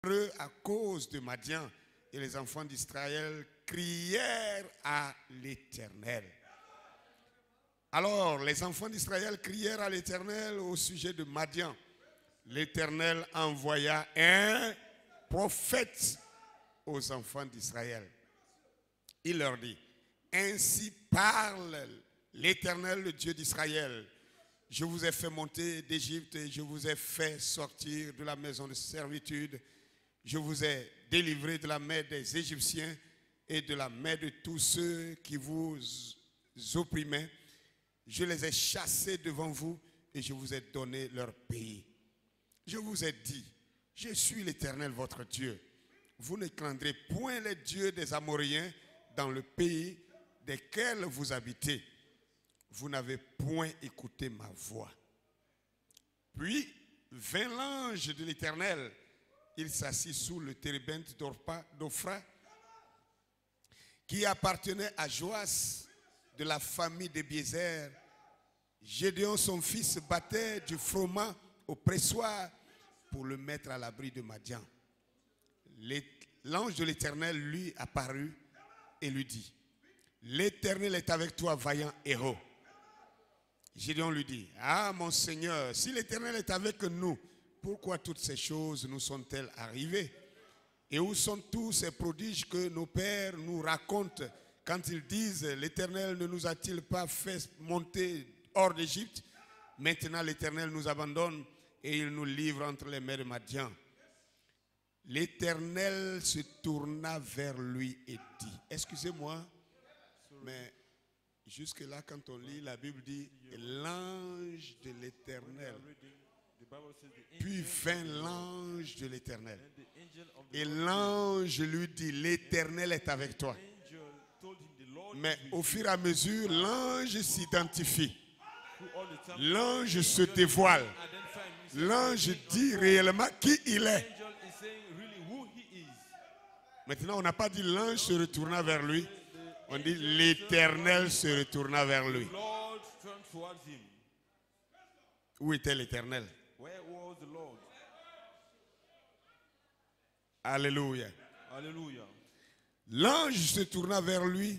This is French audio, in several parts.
Heureux à cause de Madian, et les enfants d'Israël crièrent à l'Éternel. Alors, les enfants d'Israël crièrent à l'Éternel au sujet de Madian. L'Éternel envoya un prophète aux enfants d'Israël. Il leur dit, ainsi parle l'Éternel, le Dieu d'Israël. Je vous ai fait monter d'Égypte et je vous ai fait sortir de la maison de servitude. Je vous ai délivré de la main des Égyptiens et de la main de tous ceux qui vous opprimaient. Je les ai chassés devant vous et je vous ai donné leur pays. Je vous ai dit, je suis l'Éternel votre Dieu. Vous ne craindrez point les dieux des Amoréens dans le pays desquels vous habitez. Vous n'avez point écouté ma voix. Puis vint l'ange de l'Éternel. Il s'assit sous le térébinthe d'Ophra, qui appartenait à Joas, de la famille de Biézer. Gédéon, son fils, battait du froment au pressoir pour le mettre à l'abri de Madian. L'ange de l'Éternel lui apparut et lui dit, l'Éternel est avec toi, vaillant héros. Gédéon lui dit, ah mon Seigneur, si l'Éternel est avec nous, pourquoi toutes ces choses nous sont-elles arrivées? Et où sont tous ces prodiges que nos pères nous racontent quand ils disent, l'Éternel ne nous a-t-il pas fait monter hors d'Égypte? Maintenant l'Éternel nous abandonne et il nous livre entre les mains de Madian. L'Éternel se tourna vers lui et dit, excusez-moi, mais jusque-là, quand on lit, la Bible dit l'ange de l'Éternel. Puis vint l'ange de l'Éternel. Et l'ange lui dit, l'Éternel est avec toi. Mais au fur et à mesure, l'ange s'identifie. L'ange se dévoile. L'ange dit réellement qui il est. Maintenant, on n'a pas dit l'ange se retourna vers lui. On dit l'Éternel se retourna vers lui. Où était l'Éternel? Alléluia. Alléluia. L'ange se tourna vers lui.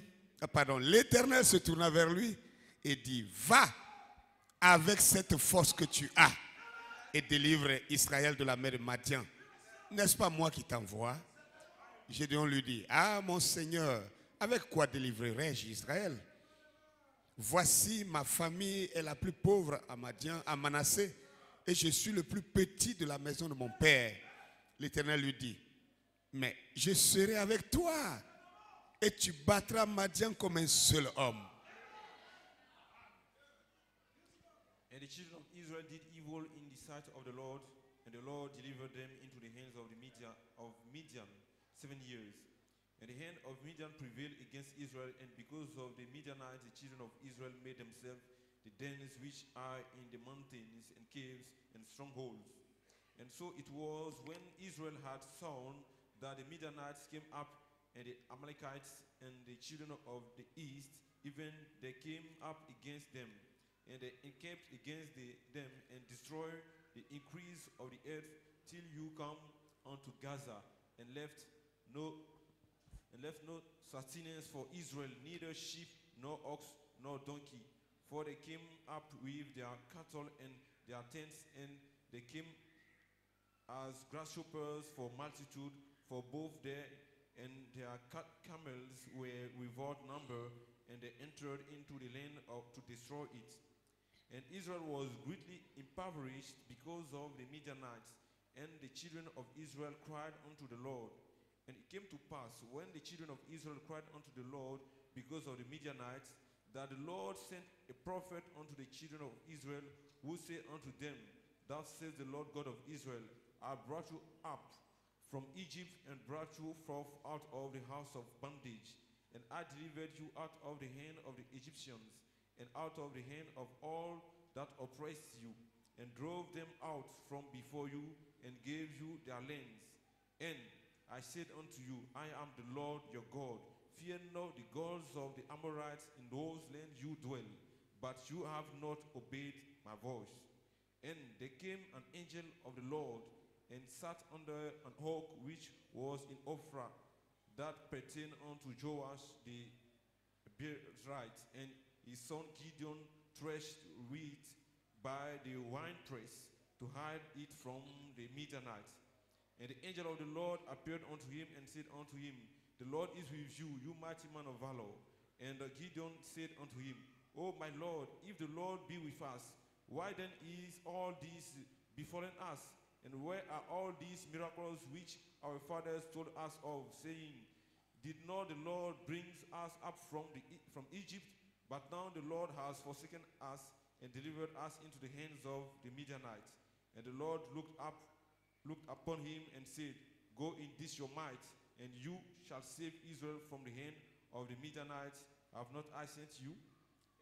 L'Éternel se tourna vers lui et dit, va avec cette force que tu as et délivre Israël de la main de Madian. N'est-ce pas moi qui t'envoie? Gédéon lui dit, ah mon Seigneur, avec quoi délivrerai-je Israël? Voici ma famille est la plus pauvre à Manassé et je suis le plus petit de la maison de mon père. L'Éternel lui dit, mais je serai avec toi et tu battras Madian comme un seul homme. And the children of Israel did evil in the sight of the Lord, and the Lord delivered them into the hands of Midian 7 years. And the hand of Midian prevailed against Israel, and because of the Midianites, the children of Israel made themselves the dens which are in the mountains and caves and strongholds. And so it was when Israel had sown that the Midianites came up, and the Amalekites and the children of the east, even they came up against them. And they encamped against them and destroyed the increase of the earth till you come unto Gaza, and left no sustenance for Israel, neither sheep nor ox nor donkey. For they came up with their cattle and their tents, and they came as grasshoppers for multitude, for both they and their camels were without number, and they entered into the land to destroy it. And Israel was greatly impoverished because of the Midianites, and the children of Israel cried unto the Lord. And it came to pass, when the children of Israel cried unto the Lord because of the Midianites, that the Lord sent a prophet unto the children of Israel, who said unto them, thus says the Lord God of Israel, I brought you up from Egypt and brought you forth out of the house of bondage, and I delivered you out of the hand of the Egyptians, and out of the hand of all that oppressed you, and drove them out from before you, and gave you their lands. And I said unto you, I am the Lord your God. Fear not the gods of the Amorites in those lands you dwell, but you have not obeyed my voice. And there came an angel of the Lord, and sat under an oak which was in Ophrah, that pertained unto Joash the Beerite, and his son Gideon threshed wheat by the winepress to hide it from the Midianites. And the angel of the Lord appeared unto him and said unto him, The Lord is with you, you mighty man of valor. And Gideon said unto him, O my Lord, if the Lord be with us, why then is all this befallen us? And where are all these miracles which our fathers told us of, saying, Did not the Lord bring us up from Egypt? But now the Lord has forsaken us and delivered us into the hands of the Midianites. And the Lord looked upon him and said, Go in this your might, and you shall save Israel from the hand of the Midianites. Have not I sent you?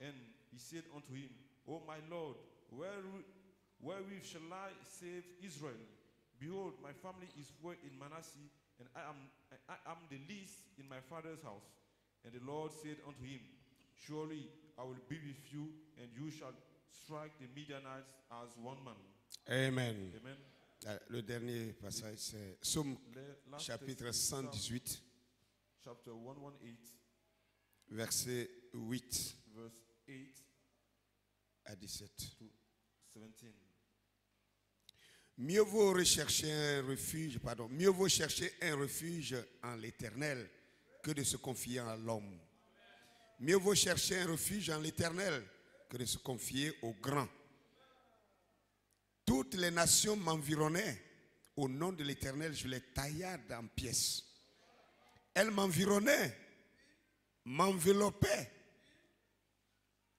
And he said unto him, O my Lord, wherewith shall I save Israel? Behold, my family is poor in Manasseh, and I am the least in my father's house. And the Lord said unto him, Surely I will be with you, and you shall strike the Midianites as one man. Amen. Amen. Le dernier passage, c'est Psaume chapitre 118, chapter 118, verset 8 verse 8 à 17. to 17. Mieux vaut chercher un refuge en l'Éternel que de se confier à l'homme. Mieux vaut chercher un refuge en l'Éternel que de se confier au grand. Toutes les nations m'environnaient. Au nom de l'Éternel, je les taillade en pièces. Elles m'environnaient, m'enveloppaient.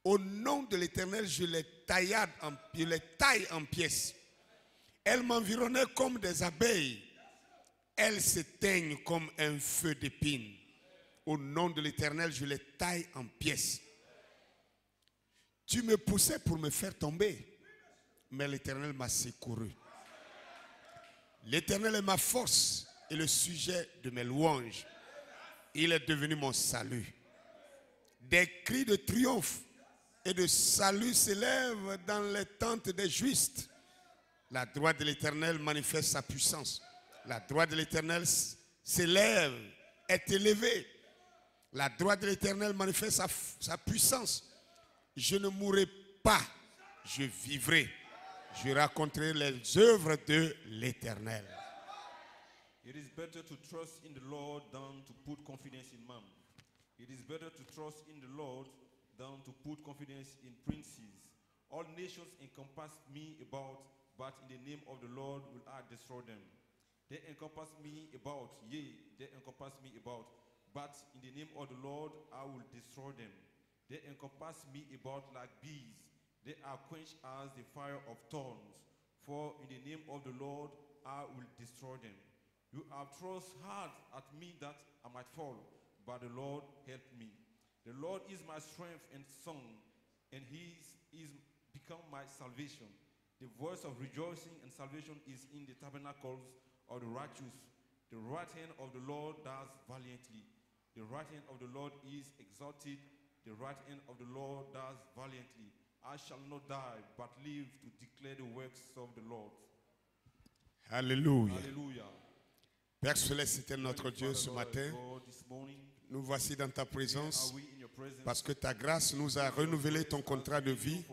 Au nom de l'Éternel, je les taille en pièces. Elles m'environnaient comme des abeilles. Elles s'éteignent comme un feu d'épine. Au nom de l'Éternel, je les taille en pièces. Tu me poussais pour me faire tomber, mais l'Éternel m'a secouru. L'Éternel est ma force et le sujet de mes louanges. Il est devenu mon salut. Des cris de triomphe et de salut s'élèvent dans les tentes des justes. La droite de l'Éternel manifeste sa puissance. La droite de l'Éternel s'élève, est élevée. La droite de l'Éternel manifeste sa puissance. Je ne mourrai pas, je vivrai. Je raconterai les œuvres de l'Éternel. It is better to trust in the Lord than to put confidence in man. It is better to trust in the Lord than to put confidence in princes. All nations encompass me about, but in the name of the Lord will I destroy them. They encompass me about, yea, they encompass me about, but in the name of the Lord I will destroy them. They encompass me about like bees. They are quenched as the fire of thorns. For in the name of the Lord I will destroy them. You have thrust hard at me that I might fall, but the Lord helped me. The Lord is my strength and song, and he is become my salvation. The voice of rejoicing and salvation is in the tabernacles of the righteous. The right hand of the Lord does valiantly. The right hand of the Lord is exalted. The right hand of the Lord does valiantly. I shall not die, but live to declare the works of the Lord. Alléluia. Hallelujah. Père Céleste, c'était notre Dieu ce matin. Nous voici dans ta présence parce que ta grâce nous a renouvelé ton contrat de vie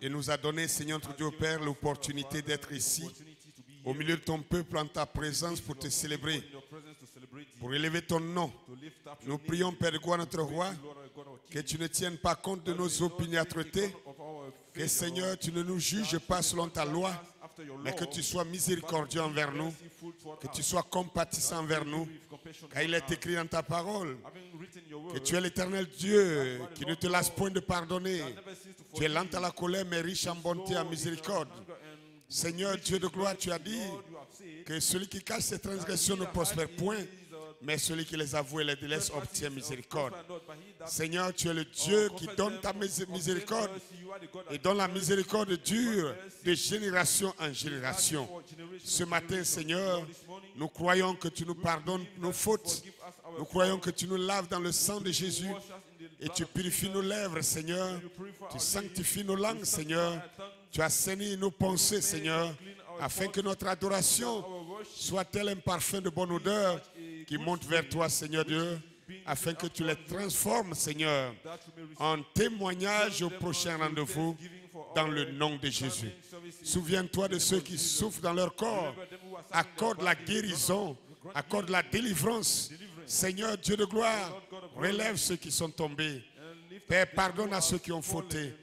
et nous a donné, Seigneur notre Dieu Père, l'opportunité d'être ici au milieu de ton peuple en ta présence pour te célébrer, pour élever ton nom. Nous prions, Père de gloire, notre roi, que tu ne tiennes pas compte de nos opiniâtretés, que Seigneur, tu ne nous juges pas selon ta loi, mais que tu sois miséricordieux envers nous, que tu sois compatissant envers nous, car il est écrit dans ta parole que tu es l'Éternel Dieu qui ne te lasse point de pardonner. Tu es lent à la colère mais riche en bonté et en miséricorde. Seigneur Dieu de gloire, tu as dit que celui qui cache ses transgressions ne prospère point, mais celui qui les avoue et les délaisse obtient miséricorde. Seigneur, tu es le Dieu qui donne ta miséricorde et dont la miséricorde dure de génération en génération. Ce matin, Seigneur, nous croyons que tu nous pardonnes nos fautes. Nous croyons que tu nous laves dans le sang de Jésus et tu purifies nos lèvres, Seigneur. Tu sanctifies nos langues, Seigneur. Tu assainis nos pensées, Seigneur, afin que notre adoration soit tel un parfum de bonne odeur qui monte vers toi, Seigneur Dieu, afin que tu les transformes, Seigneur, en témoignage au prochain rendez-vous dans le nom de Jésus. Souviens-toi de ceux qui souffrent dans leur corps. Accorde la guérison, accorde la délivrance. Seigneur Dieu de gloire, relève ceux qui sont tombés. Père, pardonne à ceux qui ont fauté.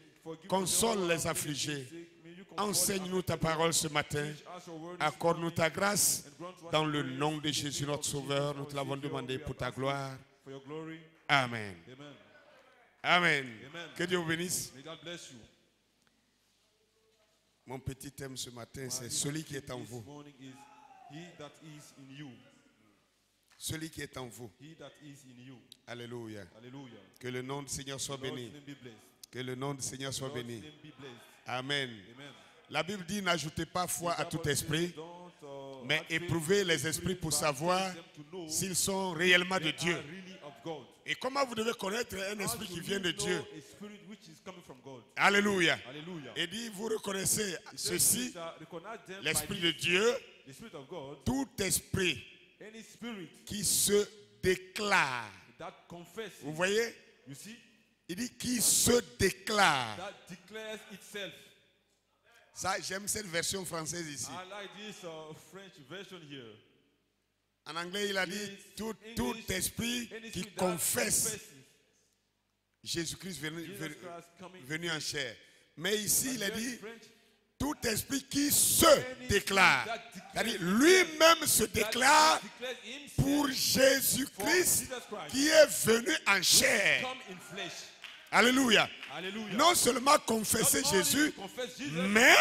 Console les affligés. Enseigne-nous ta parole ce matin. Accorde-nous ta grâce. Dans le nom de Jésus, notre Sauveur, nous te l'avons demandé pour ta gloire. Amen. Amen. Que Dieu vous bénisse. Mon petit thème ce matin, c'est celui qui est en vous. Celui qui est en vous. Alléluia. Que le nom du Seigneur soit béni. Que le nom du Seigneur soit béni. Amen. La Bible dit, n'ajoutez pas foi à tout esprit, mais éprouvez les esprits pour savoir s'ils sont réellement de Dieu. Et comment vous devez connaître un esprit qui vient de Dieu? Alléluia. Et dit, vous reconnaissez ceci, l'esprit de Dieu, tout esprit qui se déclare. Vous voyez? Il dit qui se déclare. Ça, j'aime cette version française ici. En anglais, il a dit tout esprit qui confesse Jésus-Christ venu en chair. Mais ici, il a dit tout esprit qui se déclare. C'est-à-dire lui-même se déclare pour Jésus-Christ qui est venu en chair. Alléluia. Non seulement confesser Jésus, mais,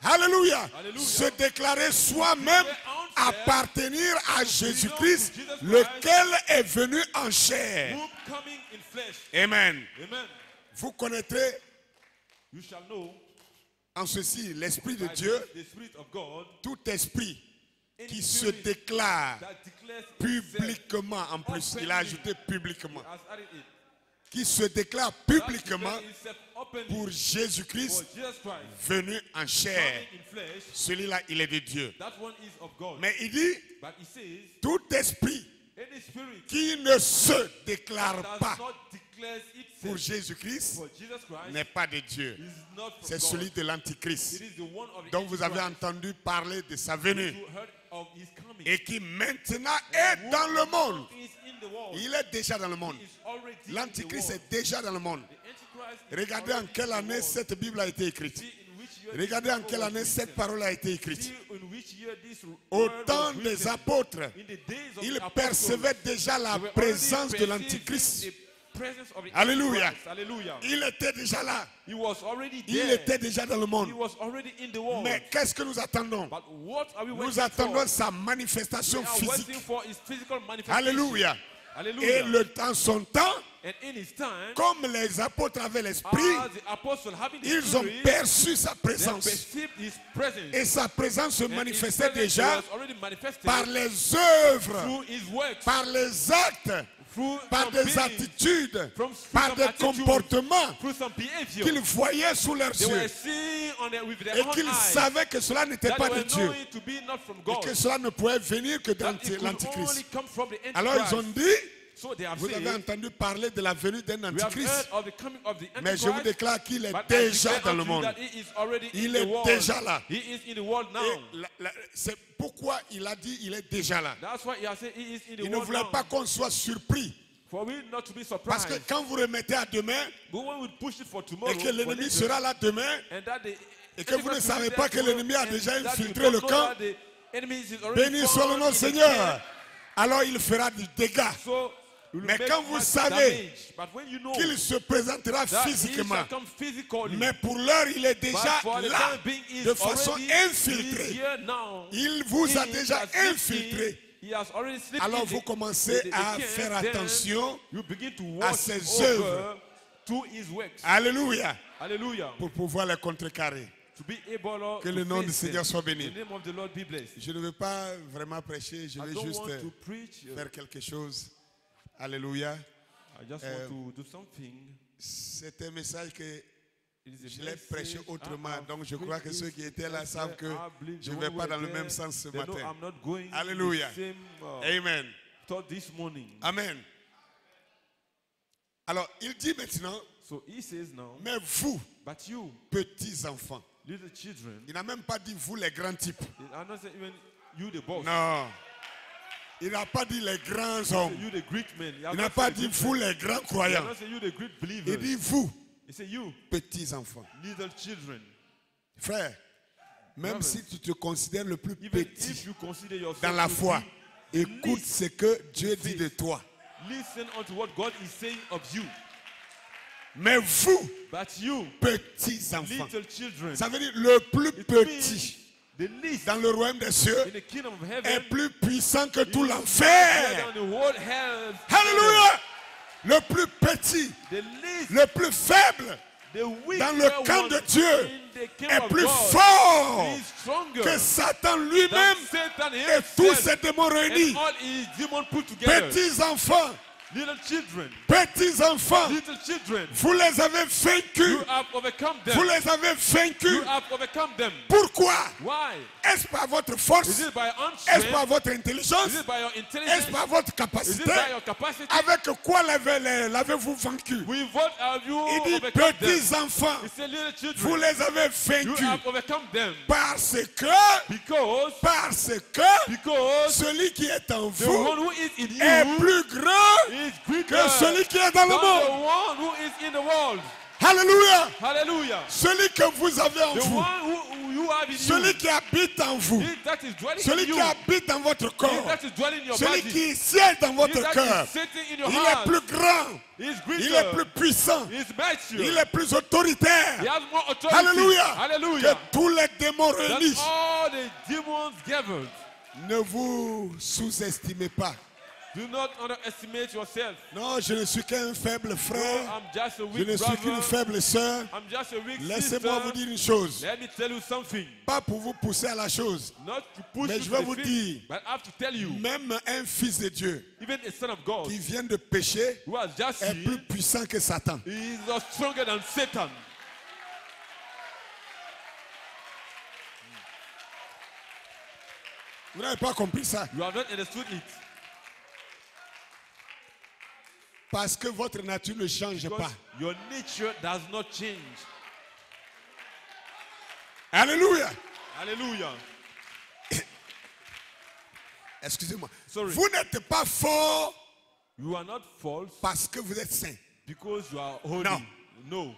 alléluia, se déclarer soi-même appartenir à Jésus-Christ, lequel est venu en chair. Amen. Vous connaîtrez en ceci l'Esprit de Dieu, tout esprit qui se déclare publiquement, en plus, il a ajouté publiquement, qui se déclare publiquement pour Jésus-Christ venu en chair. Celui-là, il est de Dieu. Mais il dit, tout esprit qui ne se déclare pas pour Jésus-Christ n'est pas de Dieu. C'est celui de l'Antichrist, dont vous avez entendu parler de sa venue et qui maintenant est dans le monde. Il est déjà dans le monde. L'Antichrist est déjà dans le monde. Regardez en quelle année cette Bible a été écrite. Regardez en quelle année cette parole a été écrite. Au temps des apôtres, ils percevaient déjà la présence de l'Antichrist. Alléluia. Il était déjà là. Il était déjà dans le monde. Mais qu'est-ce que nous attendons? Nous attendons sa manifestation physique. Alléluia. Et en son temps, comme les apôtres avaient l'esprit, ils ont perçu sa présence. Et sa présence se manifestait déjà par les œuvres, par les actes, par des attitudes, par des comportements qu'ils voyaient sous leurs yeux. Et qu'ils savaient que cela n'était pas de Dieu. Et que cela ne pouvait venir que de l'Antichrist. Alors ils ont dit, vous avez entendu parler de la venue d'un Antichrist. Mais je vous déclare qu'il est déjà dans le monde. Il est déjà là. C'est pourquoi il a dit il est déjà là. Il ne voulait pas qu'on soit surpris. Parce que quand vous remettez à demain, et que l'ennemi sera là demain, et que vous ne savez pas que l'ennemi a déjà infiltré le camp, béni soit le nom du Seigneur. Alors il fera du dégât. Mais quand vous savez qu'il se présentera physiquement, mais pour l'heure il est déjà là de façon infiltrée. Il vous a déjà infiltré. Alors vous commencez à faire attention à ses œuvres. Alléluia. Pour pouvoir les contrecarrer. Que le nom du Seigneur soit béni. Je ne veux pas vraiment prêcher, je vais juste faire quelque chose. Alléluia. C'est un message que Je l'ai prêché autrement, donc je crois que ceux qui étaient là savent que je ne vais pas dans le même sens ce matin. Alléluia. Amen. Amen. Alors, il dit maintenant, mais vous, petits enfants, il n'a même pas dit vous les grands types. Non. Il n'a pas dit les grands hommes. Il n'a pas dit vous les grands croyants. Il dit vous, petits enfants. Frère, même si tu te considères le plus petit dans la foi, écoute ce que Dieu dit de toi. Mais vous, petits enfants, ça veut dire le plus petit dans le royaume des cieux est plus puissant que tout l'enfer. Alléluia. Le plus petit, le plus faible dans le camp de Dieu est plus fort que Satan lui-même et tous ses démons réunis. Petits enfants, petits enfants, vous les avez vaincus. Vous les avez vaincus. Pourquoi? Est-ce par votre force? Est-ce par votre intelligence? Est-ce par votre capacité? Avec quoi l'avez-vous vaincu? Il dit petits enfants, vous les avez vaincus parce que celui qui est en vous est plus grand que celui qui est dans le monde. Alléluia. Celui que vous avez en vous, celui qui habite en vous, celui qui habite dans votre corps, celui qui siège dans votre cœur, il est plus grand, il est plus puissant, il est plus autoritaire. Alléluia. Que tous les démons réunis. Ne vous sous-estimez pas. Do not underestimate yourself. Non, je ne suis qu'un faible frère. No, I'm just a weak je ne suis qu'une faible sœur. Laissez-moi vous dire une chose. Let me tell you something. Pas pour vous pousser à la chose. Not to push mais je vais vous dire, but I have to tell you, même un fils de Dieu even a son of God, qui vient de pécher who has just est plus puissant que Satan. He is stronger than Satan. Vous n'avez pas compris ça. You have not understood it. Parce que votre nature ne change pas. Your nature does not change. Alléluia. Alléluia. Excusez-moi. Sorry. Vous n'êtes pas fort. You are not false parce que vous êtes saint. Because you are holy. Non. No.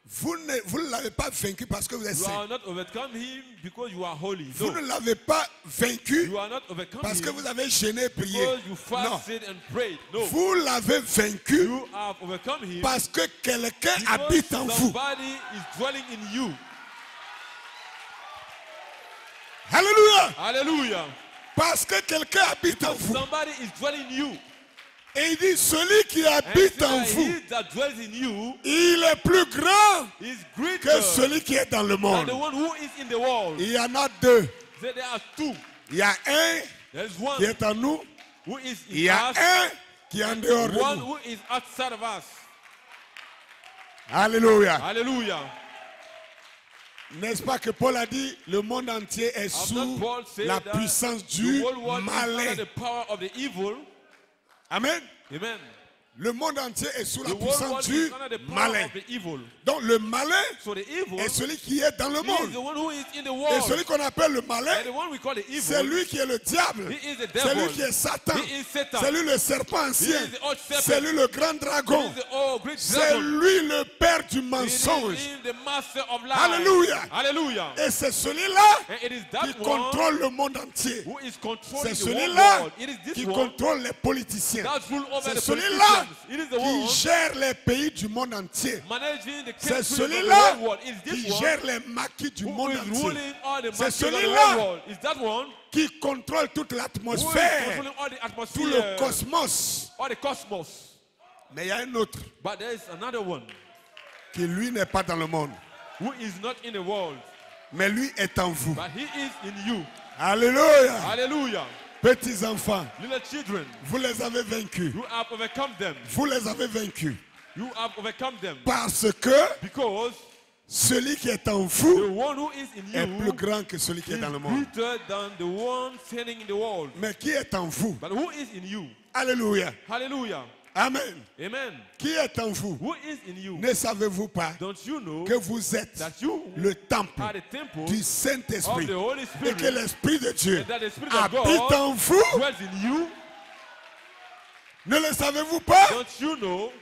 Vous ne l'avez pas vaincu parce que vous êtes saint. You are not overcome him because you are holy. Vous no. ne l'avez pas vaincu you are not overcome parce que him vous avez jeûné et prié. because you fasted and prayed. No. Vous l'avez vaincu You have overcome him parce que quelqu'un because habite en vous. somebody is dwelling in you. Alléluia. Hallelujah. Parce que quelqu'un habite en vous. Somebody is dwelling in you. Et il dit, celui qui habite en vous, He that dwells in you il est plus grand is greater que celui qui est dans le than monde. the one who is in the world. Il y en a deux. So there are two. Il y a un There is one qui est en nous. who is Il y in a us, un qui est en dehors de one nous. who is outside of us. Alléluia. Hallelujah. N'est-ce pas que Paul a dit, le monde entier est sous la puissance du malin. The power of the evil. Amen. Amen. Le monde entier est sous la The world puissance is du under the power malin. of the evil. Donc le malin So the evil est celui qui est dans le is the monde. one who is in the Et world. celui qu'on appelle le malin, And the one we call the evil, c'est lui qui est le diable. he is the C'est devil. lui qui est Satan. He is Satan. C'est lui le serpent He ancien. is the old serpent. C'est lui le grand dragon. He is the old great C'est dragon. lui le père du He mensonge. is the master of lies. Alléluia. Hallelujah. Et c'est celui-là And it is qui that one contrôle le monde entier. who is C'est controlling the celui-là world. It is this qui one contrôle les politiciens. that rule over C'est the celui-là politicians. It is the qui one gère les pays du monde entier. C'est managing the countries of the celui-là whole world. It is this qui one gère les maquis du who monde is entier. ruling all the C'est markets of the celui-là whole world. Is that one qui contrôle toute who is l'atmosphère, controlling all the tout le atmosphere, cosmos. all the cosmos. Mais il y a un autre But there is another one qui lui n'est pas dans le monde. who is not in the world, Mais lui est en vous. but he is in you. Alléluia. Hallelujah. Petits enfants, Little children, vous les avez vaincus. you have overcome them. Vous les avez vaincus. You have overcome them Parce que because celui qui est en The vous one who is in est plus you grand que celui qui est is dans le monde. greater than the one standing in the world. Mais qui est en vous? But who is in you? Alléluia. Hallelujah. Amen. Amen. Qui est en vous? Who is in you? Ne savez-vous pas Don't you know que vous êtes that you le temple are the temple du of Saint-Esprit the Holy et Spirit, que l'Esprit de Dieu and that the Spirit of habite God en vous? dwells in you? Ne le savez-vous pas? Don't you know?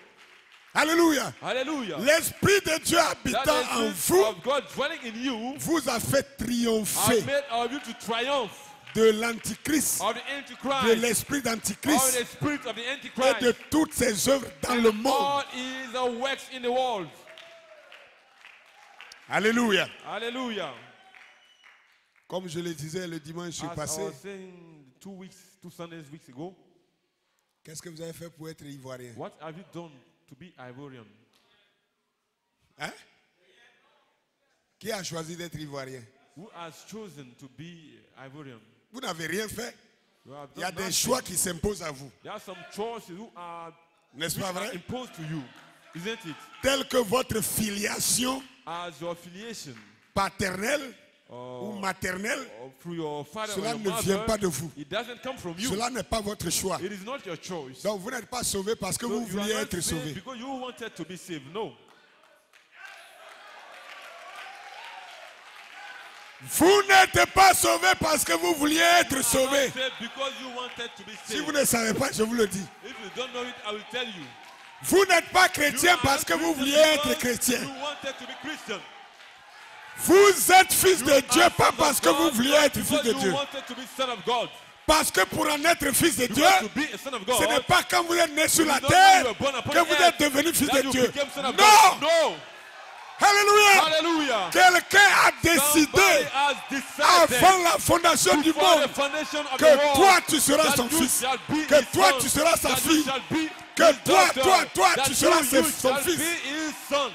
Alléluia. Hallelujah. L'Esprit de Dieu That habitant the en Spirit vous of God dwelling in you vous a fait has triompher made of you to triumph de l'Antichrist, of the de Antichrist, l'esprit of d'Antichrist the spirit of the et de Antichrist, toutes ses œuvres dans le monde. all his works in the world. Alléluia. Hallelujah. Comme je le disais le dimanche As passé, I was saying 2 Sundays ago, qu'est-ce que vous avez fait pour être ivoirien? what have you done to be Ivorian? Hein? Qui a choisi d'être ivoirien? Who has chosen to be Ivorian? Vous n'avez rien fait. You have Il y a done des nothing. choix qui s'imposent à vous. There are some choices who are N'est-ce pas vrai? imposed to you, isn't it? Tel que votre filiation As your affiliation paternelle ou or maternelle, through your father or cela your ne vient pas mother, de vous. it doesn't come from you. Cela n'est pas votre choix. It is not your choice. Donc vous n'êtes pas sauvé parce que So vous you are vouliez not être saved sauvé. because you wanted to be saved. No. Vous n'êtes pas sauvé parce que vous vouliez être sauvé. Saved because you wanted to be Si saved. vous ne savez pas, je vous le dis. If you don't know it, I will tell you. Vous n'êtes pas chrétien You parce are que vous Christian vouliez être because chrétien. You wanted to be Christian. Vous êtes fils You de Dieu, are pas son parce of que vous God, vouliez not être fils because de you Dieu. wanted to be son of God. Parce que pour en être fils de Dieu, Because to be a son of God, ce n'est pas quand vous êtes né sur la not when terre you were born upon que vous earth êtes devenu fils that de you Dieu. became son of Non! God. No. Alléluia! Hallelujah. Quelqu'un a Somebody décidé has decided avant la fondation du before the monde foundation of the que world toi tu seras that son you fils, shall be que his toi son, tu seras sa that you fille, shall be que his daughter, toi that tu seras you son shall fils. be his son.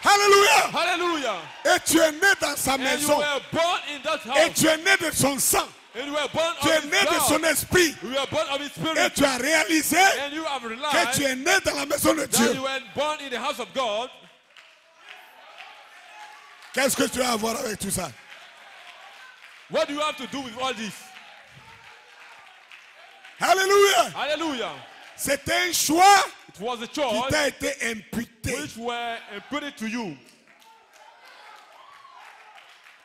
Alléluia! Hallelujah. Et tu es né dans sa And you maison. were born in that Et house. tu es né de son sang. And you were born Tu of es his né de son blood. esprit. You were born of his Et spirit. tu as réalisé And you have que realized tu es né dans la maison de that Dieu. you were born in the house of God. Qu'est-ce que tu as à voir avec tout ça? What do you have to do with all this? Alléluia! Hallelujah. C'est un choix It was a qui choice t'a été imputé. which were imputed to you.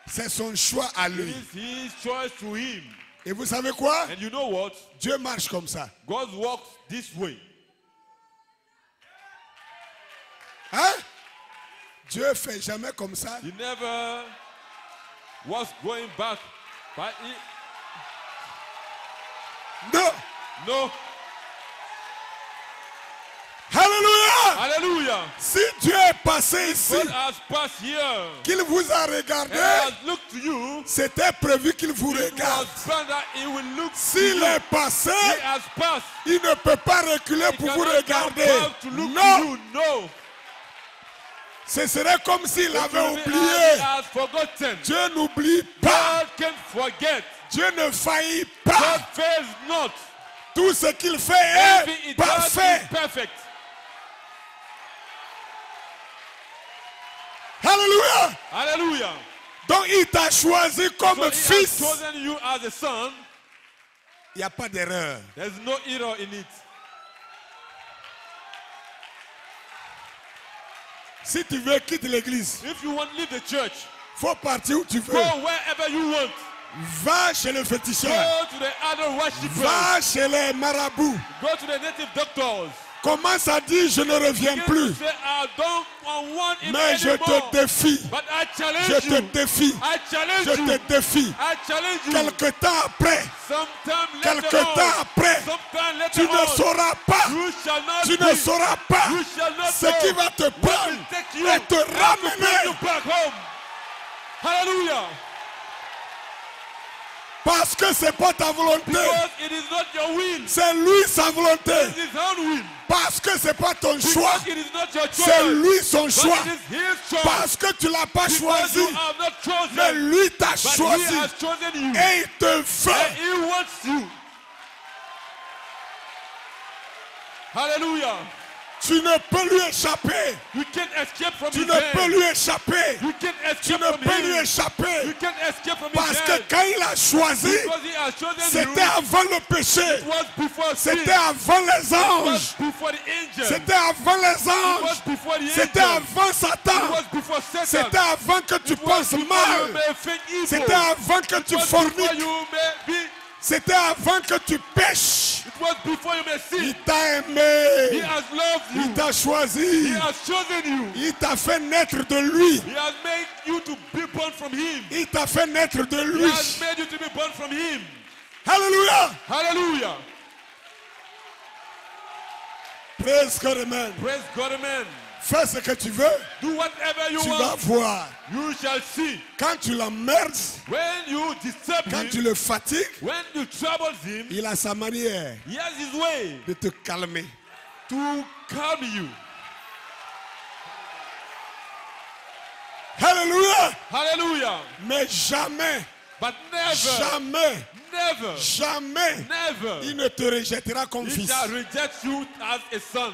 C'est son choix à It lui. is his choice to him. Et vous savez quoi? And you know what? Dieu marche comme ça. God walks this way. Hein? Dieu fait jamais comme ça. He never was going back. But he, Non. no. Alléluia! Hallelujah. Si Dieu est passé ici, God has passed here. qu'il vous a And regardé, has looked to you. c'était prévu qu'il vous It regarde. was planned that he will look to S'il you. est passé, He has passed. il ne peut pas reculer He pour vous cannot come regarder. back to look to Non, you. No. ce serait comme s'il It avait will be as he oublié. has forgotten. Dieu n'oublie pas. God can forget. Dieu ne faillit God pas. fails not. Tout ce qu'il fait Everything est he does parfait. is perfect. Alléluia. Hallelujah. Donc il t'a choisi comme So he has fils. chosen you as a son. Il n'y a pas d'erreur. There's no error in it. Si tu veux, quitte l'église. If you want to leave the church, Faut partir où tu veux. go wherever you want. Va chez le féticheur. Go to the other worshippers. Va chez les marabouts. Go to the native doctors. Commence à dire je ne reviens Begin plus. to say, I don't want him Mais je anymore. te défie. But I challenge Je te you. défie. I challenge Je you. te défie. I challenge you. Quelque temps après, Sometime quelque later temps on. après, Sometime later tu ne on. sauras pas. You shall not Tu be. ne sauras pas You shall not ce know qui va te what prendre will take you et te and to bring you ramener. back home. Hallelujah. Parce que ce n'est pas ta volonté. Because it is not your will. C'est lui sa volonté. It is his own will. Parce que ce n'est pas ton choix. Because it is not your choice. C'est lui son But choix. it is his choice. Parce que tu ne l'as pas Because choisi. you have not chosen. Mais lui t'a But he choisi. has chosen you. Et il te And veut. he wants you. Hallelujah. Tu ne peux lui échapper. You can't escape from Tu his ne peux hand. lui échapper. You can't Tu escape ne from peux lui him. échapper. You can't escape from Parce his que hand. quand il a choisi, Because he has chosen c'était you. avant le péché. It was before sin. C'était avant les It was anges. before the angels. C'était avant les It was anges. before the C'était angels. avant It Satan. was before Satan. C'était avant que tu It was penses before you mal. may think evil. C'était avant que tu It was before forniques. you may be. C'était avant que tu pêches. It was before you may sin. Il t'a He aimé. has loved Il you. t'a He choisi. has chosen you. Il t'a fait naître de lui. He has made you to be born from him. Il t'a fait naître de He lui. has made you to be born from him. Alléluia. Hallelujah. Praise God, amen. Praise God, amen. Fais ce que tu veux. Do whatever you Tu vas want. voir. You shall see. Quand tu l'emmerdes, When you disturb quand him, tu le fatigues, when you trouble him, il a sa manière he has his way de te calmer. to calm you. Alléluia. Hallelujah. Mais jamais, But never, jamais, never, jamais, never, il ne te rejettera comme he fils. shall reject you as a son.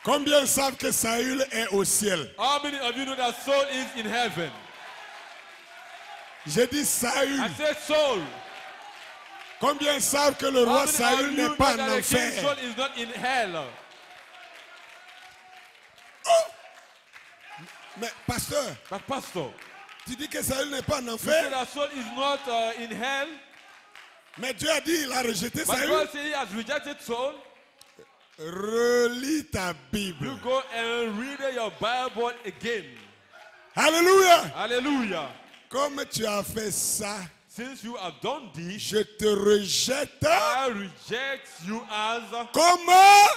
Combien savent que Saül est au ciel? How many of you know that Saul is in heaven? J'ai dit Saül. I said Saul. Combien savent que le How roi many Saül of you n'est know pas en that the king Saul enfer? is not in hell? Mais pasteur, But pastor, tu dis que Saül n'est pas en you say enfer? that Saul is not in hell? Mais Dieu a dit il a rejeté But Saül. God said he has rejected Saul. Relis ta Bible. You go and read your Bible again. Alléluia. Hallelujah. Comme tu as fait ça, Since you have done this, je te rejette I reject you as comme a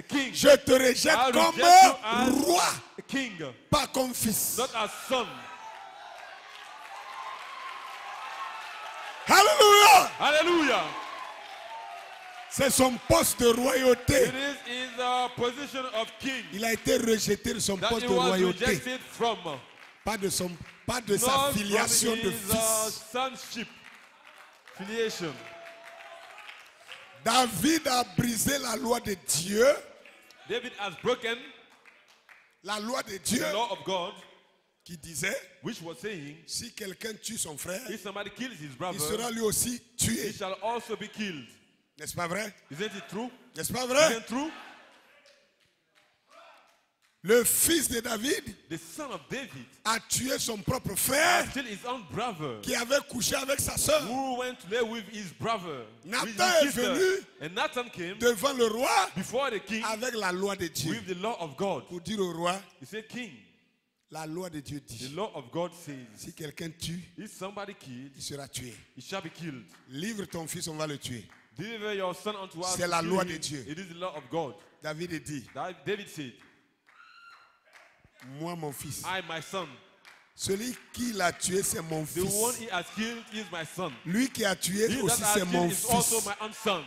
king, je te rejette I comme reject you as roi, a king, pas comme fils. not as son. Alléluia. Hallelujah. C'est son poste de royauté. It is in the position of king Il a été rejeté de son that poste he de was royauté, rejected from, pas de sa not from filiation de his fils. sonship, filiation. David a brisé la loi de Dieu, David has broken la loi de Dieu the law of God, qui disait, which was saying, si quelqu'un tue son frère, if somebody kills his il brother, sera lui aussi he tué. shall also be killed. N'est-ce pas vrai? Isn't it true? N'est-ce pas Isn't vrai? it true? Le fils de David The son of David a tué son propre frère killed his own brother, qui avait couché avec sa sœur. who went to lay with his brother. Nathan with est his sister. venu And Nathan came devant le roi before the king avec la loi de Dieu with the law of God. pour dire au roi, He said, King, la loi de Dieu the dit, law of God says, si quelqu'un tue, if somebody killed, il sera tué. he shall be killed. Livre ton fils, on va le tuer. Deliver your son unto us. C'est la to loi kill de him. Dieu. It is the law of God. David dit, David said, moi mon fils, I, my son, celui qui l'a tué, c'est mon the one fils. he has killed is my son. Lui qui a tué He that aussi, has c'est killed mon is also fils. my own son.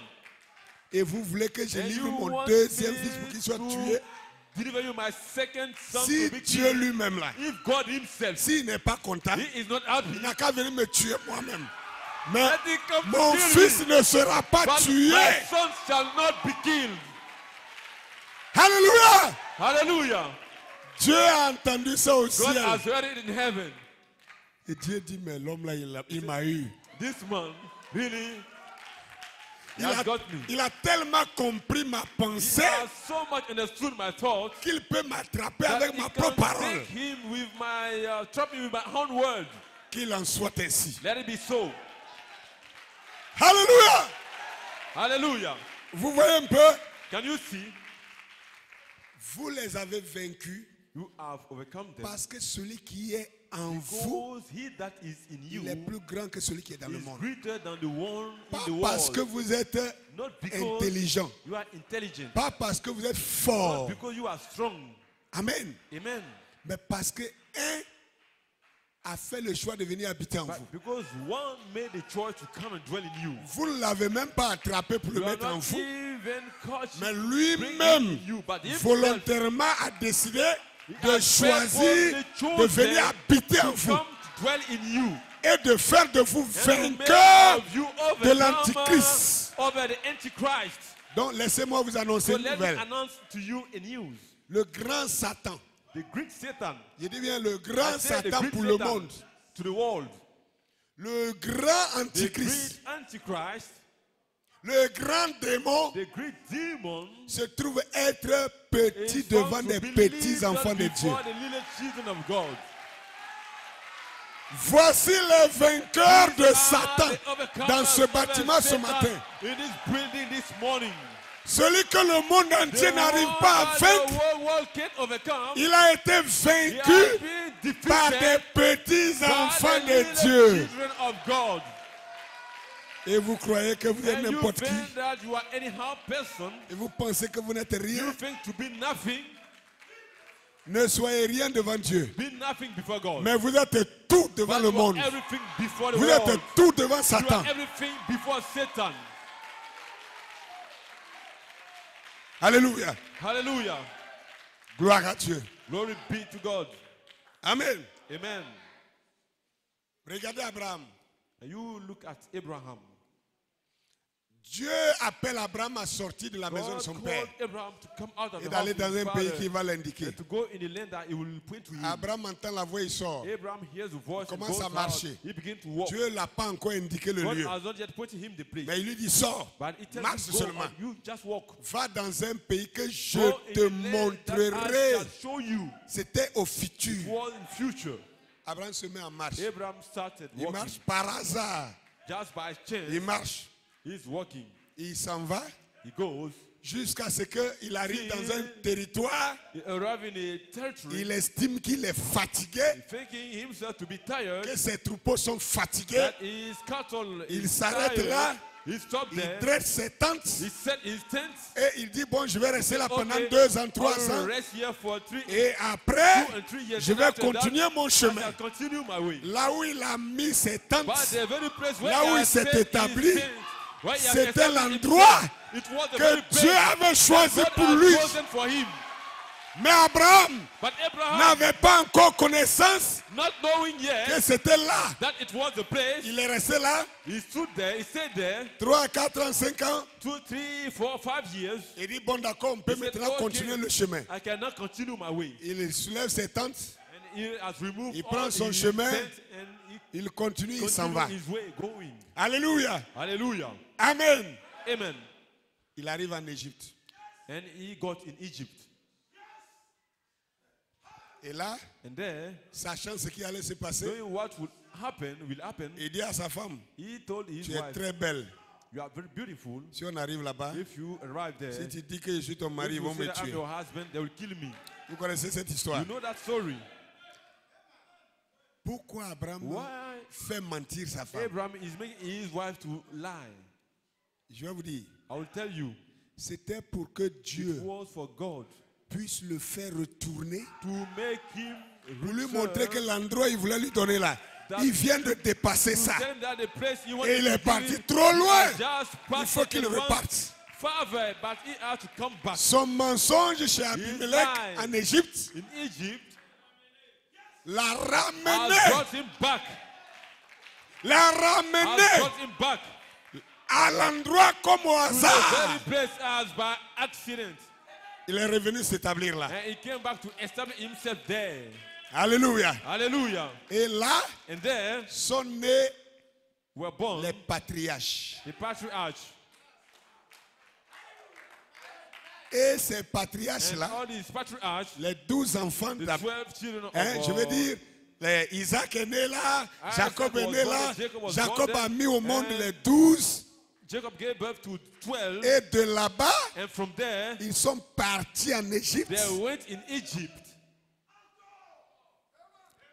Et vous voulez que je And livre you mon want deuxième me fils pour qu'il soit to tué? deliver you my second son Si to be Dieu killed. lui-même là, If God himself, s'il n'est pas content, he is not happy, il n'a qu'à venir me tuer moi-même. Mais let him come to mon kill fils me. ne sera pas But tué. my son shall not be killed. Alléluia. Hallelujah. Dieu a entendu ça au God ciel. has heard it in heaven. Et Dieu dit, mais l'homme là, il m'a eu. This man really he Il has a, got me. il a tellement compris ma He pensée has so much understood my thoughts qu'il peut m'attraper that avec he ma can propre parole. take him with my trap him with my own word. Qu'il en soit ainsi. Let it be so. Alléluia. Hallelujah. Vous voyez un peu? Can you see? Vous les avez vaincus You have overcome them parce que celui qui est en vous, because he that is in you il est plus grand que celui qui est dans le is monde. greater than the one Pas in the parce que world. vous êtes Not because intelligent. you are intelligent. Pas parce que vous êtes Not fort. because you are strong. Amen. Amen. Mais parce que un a fait le choix de venir habiter en But vous. because one made a choice to come and dwell in you. Vous ne l'avez même pas attrapé pour le You are mettre en not vous. even caught Mais bring lui-même, him in you, but himself, volontairement, a décidé de has choisir purposely de chosen venir habiter en to vous. come to dwell in you. et de faire de vous and to vainqueurs make of you de l'Antichrist. over the Antichrist. Donc laissez-moi vous annoncer So une let me nouvelle. announce to you a news. Le grand Satan, The Greek Satan, je dis bien le grand I say the Satan Greek pour le Satan monde, to the world. le grand The Antichrist, great Antichrist, le grand démon the great demon, se trouve être petit is devant found to des be petits little enfants de Dieu. before the little children of God. Voici les vainqueurs de These are Satan the overcomers dans ce over bâtiment ce Satan matin. in this building this morning. Celui que le monde entier The n'arrive one pas à that vaincre, the whole world can't overcome, il a été he has vaincu been defeated par des petits by enfants the de little Dieu. children of God. Et vous croyez que vous êtes And you n'importe qui. think that you are anyhow person, Et vous pensez que vous n'êtes you rien. think to be nothing, Ne soyez rien devant Dieu. be nothing before God. Mais vous êtes tout devant But le you are monde. everything before the Vous world. êtes tout devant You Satan. are everything before Satan. Alléluia. Hallelujah. Gloire à Dieu. Glory be to God. Amen. Amen. Regardez Abraham. And you look at Abraham. Dieu appelle Abraham à sortir de la maison de God son called père Abraham to come out of et the house d'aller of dans his un pays father qui va l'indiquer. and to go in the land that he will point to him. Abraham entend la voix, il sort. Abraham hears the voice and commence goes à marcher. out. He begins to walk. Dieu ne l'a pas encore indiqué le God lieu. has not yet pointed him the place. Mais il lui dit, sors, But he tells marche him, go seulement. out, you just walk. Va dans un pays que je Go in te the land that I montrerai. shall show you. C'était au futur. For in future. Abraham se met en marche. Abraham started Il walking. marche par hasard. Just by chance, Il marche. he's walking. Il s'en va He goes. jusqu'à ce qu'il arrive dans un territoire. He arrives in a territory. Il estime qu'il est fatigué, Thinking himself to be tired. que ses troupeaux sont fatigués. That his cattle Il is s'arrête tired. là. He stopped Il there. dresse ses tentes He set his tent. et il dit, bon, je vais rester là pendant Okay, 2 ans, I 3 will ans. rest here for 3 Et après, 2 and 3 years. je And vais after continuer that, mon I chemin. shall continue my way. Là où il a mis ses tentes, But the very place where là he où il has s'est set his établi, tent, where he has c'était established l'endroit himself, it was the que very Dieu place avait choisi God pour had lui. chosen for him. Mais Abraham But Abraham, n'avait pas encore connaissance not knowing que yet c'était là. that it was the place, Il est resté là he stood there, he stayed there 3, 4 ans, 5 ans. 2, 3, 4, 5 years. Il dit, bon d'accord, on peut He said, maintenant okay, continuer le chemin. I cannot continue my way. Il soulève ses tentes, And he has removed Il all prend son his chemin, tent and he il continue, il s'en va. continued his way going. Alléluia. Hallelujah. Amen. Amen. Il arrive en Égypte. And he got in Egypt. Et là, And there, sachant ce qui allait se passer, knowing what will happen, il dit à sa femme, he told his tu es wife, très belle. you are very beautiful. Si on arrive là-bas, If you arrive there, si tu dis que je suis ton mari, if ils you vont say me that I'm tuer. your husband, they will kill me. Vous connaissez cette histoire. You know that story. Pourquoi Abraham Why fait mentir sa femme? Abraham is making his wife to lie? Je vais vous dire, I will tell you, c'était pour que it Dieu was for God puisse le faire retourner, to make him pour lui return, montrer que l'endroit il voulait lui donner là, il vient de dépasser to ça. tell him that the place he wanted Et il to est give parti him, trop loin. just Il passed faut it qu'il and went reparte. farther, but he had to come back. Son mensonge chez Abimelech lied. en Égypte In Egypt, l'a has ramené, brought him back. l'a Has ramené brought him back à l'endroit comme au to the very hasard. place as by accident. Il est revenu s'établir là. And he came back to establish himself there. Alléluia. Hallelujah. Et là, And there sont nés were born les patriarches. the patriarch. Et ces And patriarches-là, all these patriarchs, les 12 enfants the d'Abraham, 12 children of je veux dire, Isaac est né là, Isaac Jacob est was né born, là, Jacob was Jacob born a there, mis au monde and les 12. Jacob gave birth to 12. Et de là-bas, And from there, ils sont partis en Égypte. they went in Egypt.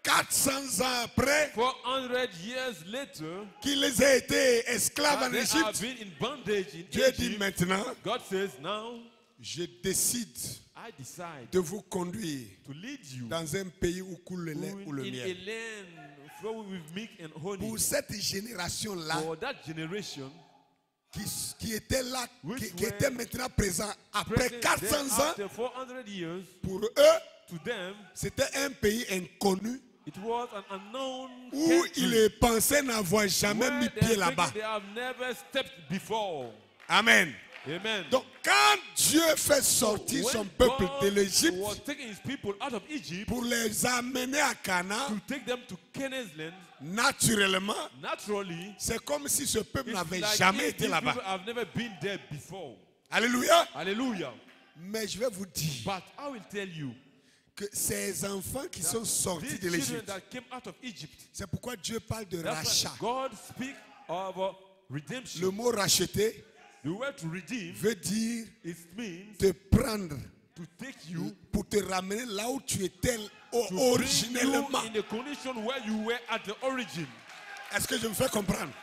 400 ans après 400 years later, qu'ils aient été esclaves en they have Égypte, been in bondage in Dieu dit Egypt. maintenant, God says, now je décide I decide de vous conduire to lead you dans un pays où coule le lait ou le in a miel. land flowing with milk and honey. Pour cette génération-là, For that generation, qui était là, Which qui était were maintenant présent après present 400 there ans, after 400 years, pour eux, to them, c'était un pays inconnu It was an unknown où country il pensait n'avoir jamais where mis they pied are là-bas. thinking they have never stepped before. Amen. Amen. Donc quand Dieu fait sortir son peuple de God l'Égypte was taking his people out of Egypt pour les amener à Canaan, to take them to Canaan's land, naturellement, naturally, c'est comme si ce peuple it's n'avait like jamais if été these là-bas. people have never been there before. Alléluia. Hallelujah. Mais je vais vous dire But I will tell you, que ces enfants qui sont sortis these de children l'Égypte, that came out of Egypt, c'est pourquoi Dieu parle de that's rachat. why God speaks of redemption. Le mot racheter The word to redeem, veut dire it means te prendre to take you, pour te ramener là où tu étais to bring originellement. you in the condition where you were at the origin. Est-ce que je me fais comprendre?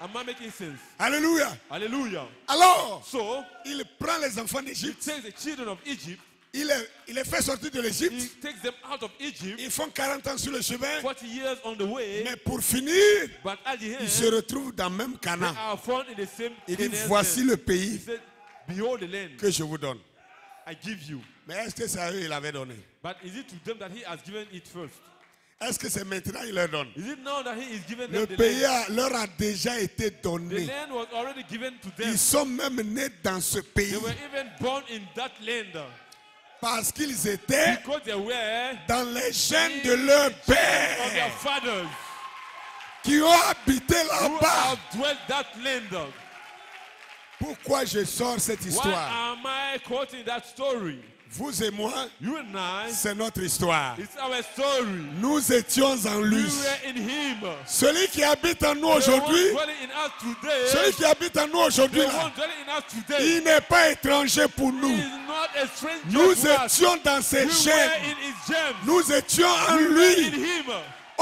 Am I making sense? Alléluia. Hallelujah. Alors, So, il prend les enfants he d'Égypte, takes the children of Egypt, il les fait sortir de he l'Égypte. takes them out of Egypt, Ils font 40 ans sur le chemin, 40 years on the way, mais pour finir, but at the ils se end, retrouvent dans le même they Canaan. are found in the same Il dit, Canaan voici land. le He pays said, behold the land que je vous donne. I give you. Mais est-ce que c'est à eux qu'il avait donné? But is it to them that he has given it first? Est-ce que c'est maintenant qu'il leur donne? Is it now that he is giving Le them the pays land? leur a déjà été The donné. land was already given to them. Ils sont même nés dans ce pays They were even born in that land parce qu'ils étaient because they were dans les gènes de in leur the children of their père fathers qui ont habité who là-bas. have dwelt that land. Pourquoi je sors cette Why histoire? am I quoting that story? Vous et moi, You and I, c'est notre histoire. it's our story. Nous étions en We lui. were in him. Celui qui habite en nous The one aujourd'hui, dwelling in us today, celui qui habite en nous aujourd'hui, the là, one dwelling in us today, il n'est pas étranger pour nous. is not a stranger Nous to us. étions dans ses We were gènes. in his gems. Nous étions en We were in lui. him.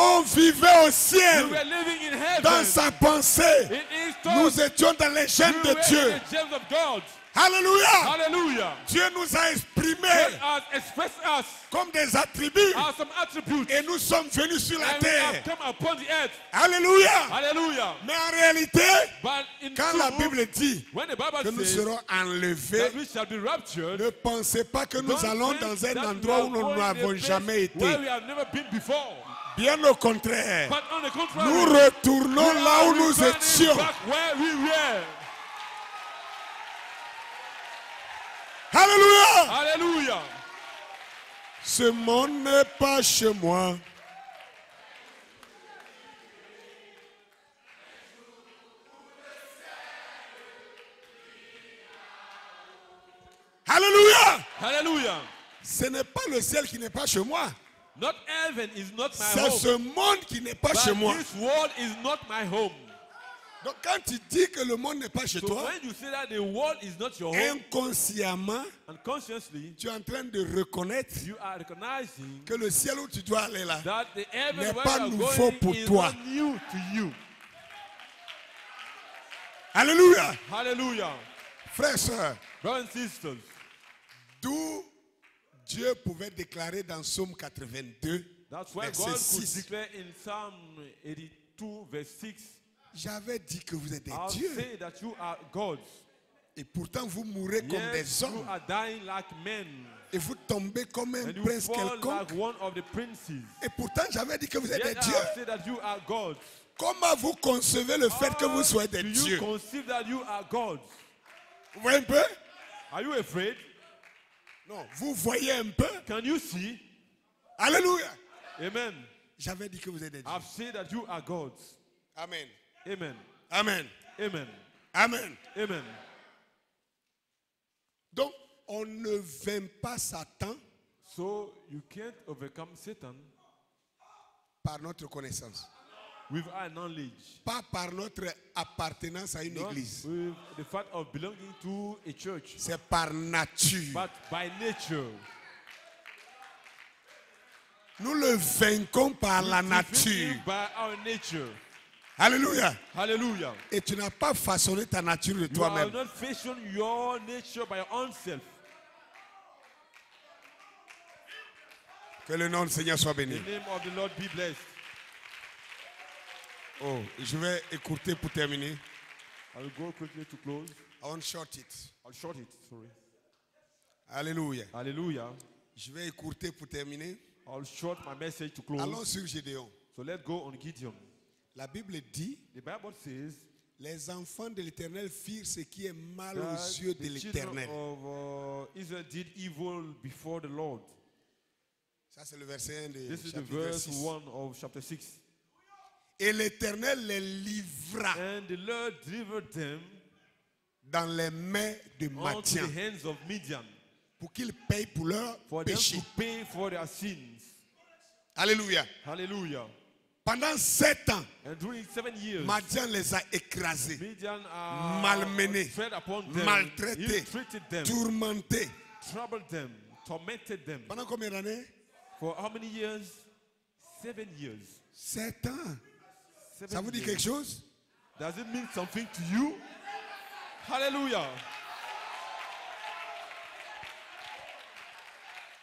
On vivait au We ciel, were living in heaven. dans sa pensée. In his Nous thoughts. étions dans les We gènes de were Dieu. in the gems of God. Alléluia. Hallelujah. Dieu nous a exprimés God has expressed us comme des attributs as some attributes. et nous sommes venus sur la And we have terre. come upon the earth. Alléluia. Hallelujah. Mais en réalité, But in quand la truth, Bible dit when the Bible que nous says serons enlevés, that we shall be raptured, ne pensez pas que nous don't allons think dans un that endroit où we are nous going n'avons to a place jamais été. where we have never been before. Bien au contraire, But on the contrary, nous retournons we là are où nous returning étions. back where we were. Alléluia. Hallelujah. Ce monde n'est pas chez moi. Alléluia. Hallelujah. Ce n'est pas le ciel qui n'est pas chez moi. Not heaven is not my C'est home. ce monde qui n'est pas chez But moi. this world is not my home. Donc quand tu dis que le monde n'est pas chez So toi, when you say that the world is not your home, inconsciemment, unconsciously, tu es en train de reconnaître you are recognizing que le ciel où tu dois aller là that the heaven n'est where pas you are nouveau going pour is toi. not new to you. Alléluia. Hallelujah. Frères, sœurs, Brothers and sisters, d'où Dieu pouvait déclarer dans Psaume 82, that's why verset God could 6, declare in Psalm 82 verse 6, j'avais dit que vous êtes des I'll dieux say that you are gods. et pourtant vous mourrez comme Yes, des you hommes are dying like men. et vous tombez comme un And you prince fall quelconque like one of the princes. et pourtant j'avais dit que vous êtes des Yet I dieux. have said that you are gods. Comment vous concevez le fait que vous soyez des Do you dieux? conceive that you are gods? Vous voyez un peu? Are you afraid? Non, vous voyez un peu? Can you see? Alléluia. Amen. J'avais dit que vous êtes des dieux. I've said that you are gods. Amen. Amen. Amen. Amen. Amen. Amen. Donc, on ne vainc pas Satan So you can't overcome Satan par notre connaissance, with our knowledge, pas par notre appartenance à une not église. with the fact of belonging to a church, C'est par nature. but by nature. Nous le vainquons par la We defeat nature. him by our nature. Alléluia. Hallelujah. Et tu n'as pas façonné ta nature de You have toi-même. not fashioned your nature by your own self. Que le nom du Seigneur soit The béni. name of the Lord be blessed. Oh, je vais écourter pour terminer. I will go quickly to close. I won't short it. I'll short it. Sorry. Alléluia. Hallelujah. Je vais écourter pour terminer. I'll short my message to close. Allons sur Gédéon. So let's go on Gideon. La Bible dit, The Bible says les enfants de l'Éternel firent ce qui est mal that aux yeux de the children l'Éternel. of Israel did evil before the Lord. Ça c'est le verset 1 de This is the chapitre verse 6. 1 of chapter 6. Et l'Éternel les livra And the Lord delivered them dans les mains de onto Madian the hands of Midian pour qu'ils payent pour leurs for them péchés. to pay for their sins. Alléluia. Hallelujah. Pendant 7 ans, And during 7 years, Madian les a écrasés, Midian malmenés, tread upon them, maltraités, ill-treated them, tourmentés. troubled them, tormented them. Pendant combien d'années? For how many years? 7 years. 7 ans. 7 Ça vous dit years. quelque chose? Does it mean something to you? Hallelujah.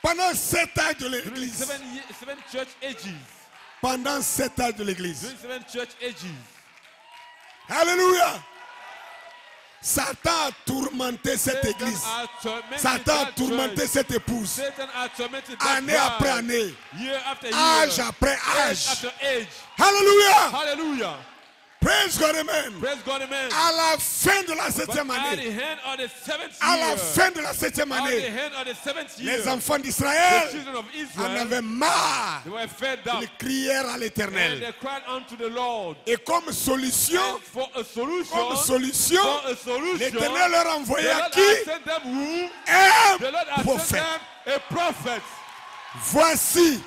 Pendant 7 ans de During l'église. 7 church ages. Pendant 7 ans de l'église. During 7 church ages. Alléluia. Satan a tourmenté cette église. Satan a tourmenté cette épouse. Satan has tormented that Année après bride, année. year after year, Âge après age âge. after age. Alléluia. Hallelujah. Praise God, amen. Praise God, amen. À la fin de la But 7e at année. the end of the 7th À la year, fin de la 7e at the année. end of the 7th year, Les enfants the d'Israël children of en Israel, avaient marre. they were fed up Ils crièrent à and l'Éternel. they cried unto the Lord. Et comme solution, And for a solution, l'Éternel leur the envoya Lord qui? has sent them who? The Lord Un has sent prophète. them a prophet. Voici,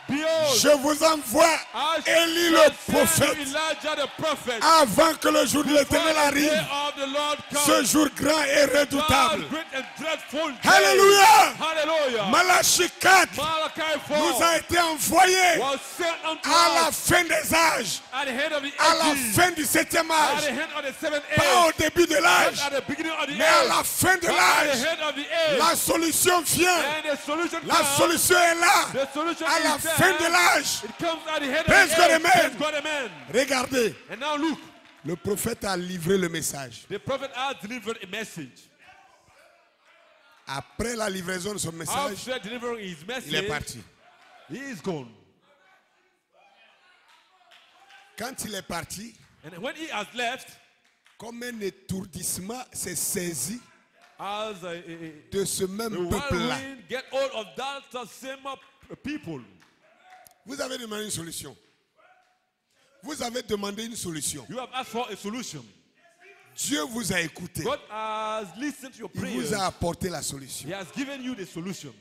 Behold, je vous envoie I Élie shall le send you prophète Elijah the prophet. avant que le jour de l'Éternel Before the day arrive. of the Lord Ce comes. jour grand et redoutable. God's great and dreadful day. Alléluia. Hallelujah. Malachie 4 Malachi 4 nous a été envoyé was sent unto à la us fin des âges, at the end of the à la ages, fin du 7e at the âge, end of the 7th pas au age, début de not l'âge, at the beginning of the mais à age, la fin de but at l'âge. the end of the age. La solution vient. And the solution La comes. solution est là. The solution À la is there. fin de l'âge. It comes at the end Praise of God, the age. amen. Praise God, amen. Regardez, And now look, le prophète a livré le message. the prophet has delivered a message. Après la livraison de son message, After delivering his il est message, parti. he is gone. Quand il est parti, And when he has left, comme un étourdissement s'est saisi as de ce a même peuple-là. whirlwind get hold of that same people. Vous avez demandé une solution. Vous avez demandé une solution. You have asked for a solution. Dieu vous a écouté. God has listened to your Il prayers. vous a apporté la solution. He has given you the solution.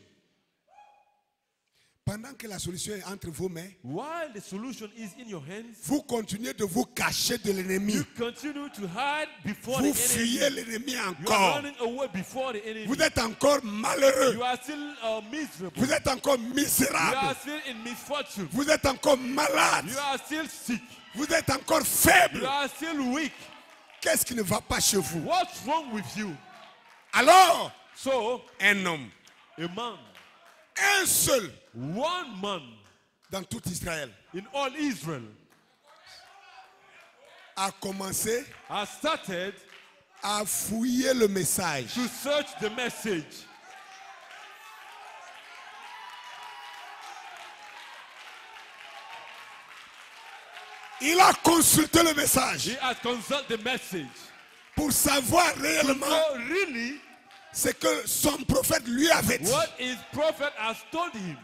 Pendant que la solution est entre vos mains, While the solution is in your hands, vous continuez de vous cacher de l'ennemi. you continue to hide before Vous the fuyez enemy. l'ennemi You are encore. running away before the enemy. Vous êtes encore malheureux. You are still miserable. Vous êtes encore You misérable. are still in misfortune. Vous êtes encore malade. You are still sick. Vous êtes encore faible. You are still weak. Qu'est-ce qui ne va pas chez vous? What's wrong with you? Alors, So, un homme, a man, un seul one man dans tout Israël, in all Israel a commencé has started à fouiller le message. to search the message. Il a consulté le message He has consulted the message. pour savoir réellement So really, ce que son prophète lui avait dit. what his prophet has told him.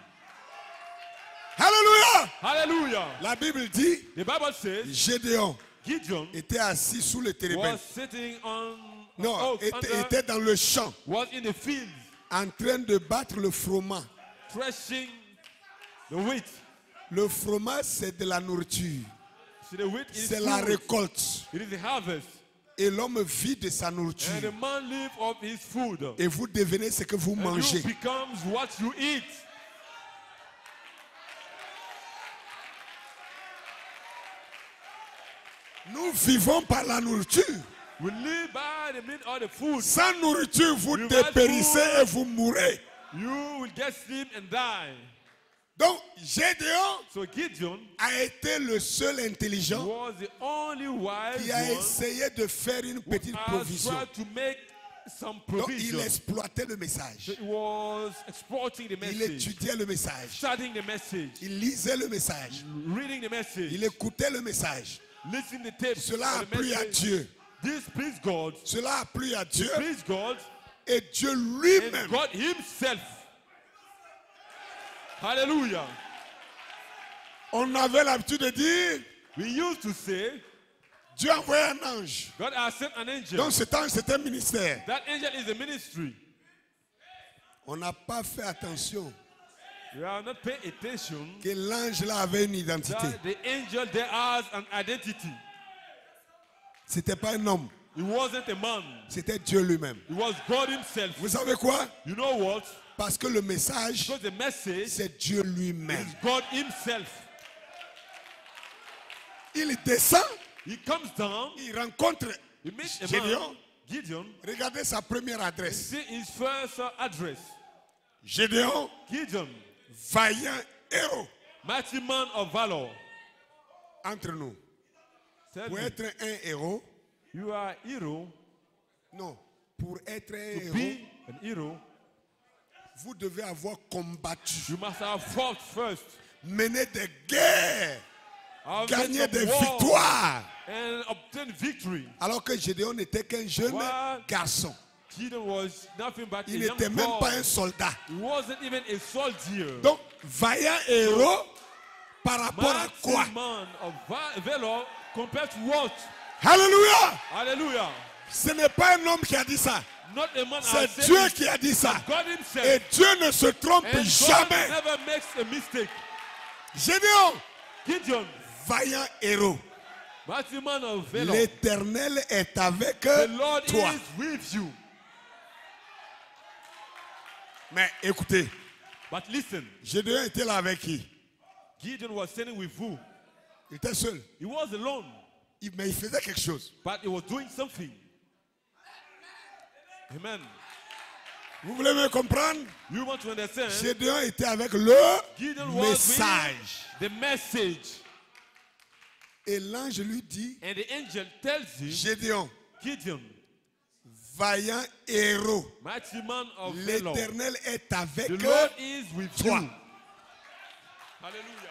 Alléluia! Hallelujah. La Bible dit, The Bible says Gédéon Gideon était assis sous le térébinthe. was sitting on Non, oak était dans le champ, was in the field en train de battre le froment. threshing the wheat. Le froment, c'est de la nourriture. See, the wheat is C'est la food. récolte. It is the harvest. Et l'homme vit de sa And the nourriture. man lives of his food. Et vous devenez ce que vous And mangez. you becomes what you eat. Nous vivons par la nourriture. We live by the meat of the food. Sans nourriture, vous Without dépérissez food, et vous mourrez. You will get sleep and die. Donc, Gédéon So Gideon a été le seul intelligent was the only wise qui a one essayé de faire une who petite has provision. tried to make some Donc il provision. exploitait le message. So he was exploiting the Il message, étudiait le message. studying the message, Il lisait le message. reading the message, Il écoutait le message. listening to the tapes. Cela a of the plu à message. Dieu. This pleased God. Cela a plu à Dieu. Pleased God Et Dieu and lui-même. God Himself. Hallelujah. On avait l'habitude de dire, We used to say, Dieu a envoyé un ange. God has sent an angel. Donc cet ange, c'est un ministère. That angel is a ministry. On n'a pas fait attention We are not paying attention que l'ange là avait une identité. that the angel there has an identity. C'était pas un homme, He wasn't a man. c'était Dieu lui-même. It was God Himself. Vous savez quoi? You know what? Parce que le message, Because the message c'est Dieu lui-même. is God Himself. Il descend, He comes down. il rencontre He meets a Gideon. man, Gideon. Regardez sa première adresse. See his first address. Gédéon, Gideon, vaillant héros. mighty man of valor. Entre nous, Tell pour me, être un héros, you are a hero. non, pour être un To héros, be an hero, vous devez avoir combattu, you must have fought first. mené des guerres, Have gagné made des some war victoires. and obtain victory. Alors que Gédéon n'était qu'un jeune What? garçon. Gideon was nothing but Il a young n'était même boy. pas un soldat. He wasn't even a soldier. Donc, vaillant héros par rapport à quoi? Mighty man of valor compared to what? Alléluia! Hallelujah. Ce n'est pas un homme qui a dit ça. Not a man C'est has said Dieu it, qui a dit ça. God Himself. Et Dieu ne se trompe And God jamais. never makes a mistake. Gédéon, Gideon, vaillant héros. mighty man of valor. L'Éternel est avec The Lord toi. is with you. Mais écoutez, But listen, Gédéon était là avec qui? Gideon was standing with who? Il était seul. He was alone, Mais il faisait quelque chose. but he was doing something. Amen. Vous voulez me comprendre? You want to understand? Gédéon était avec le Gideon was message. with the message. Et l'ange lui dit, And the angel tells him, Gédéon, Gideon, vaillant héros, mighty man of valor, l'Éternel est avec the Lord is with toi. you. Hallelujah.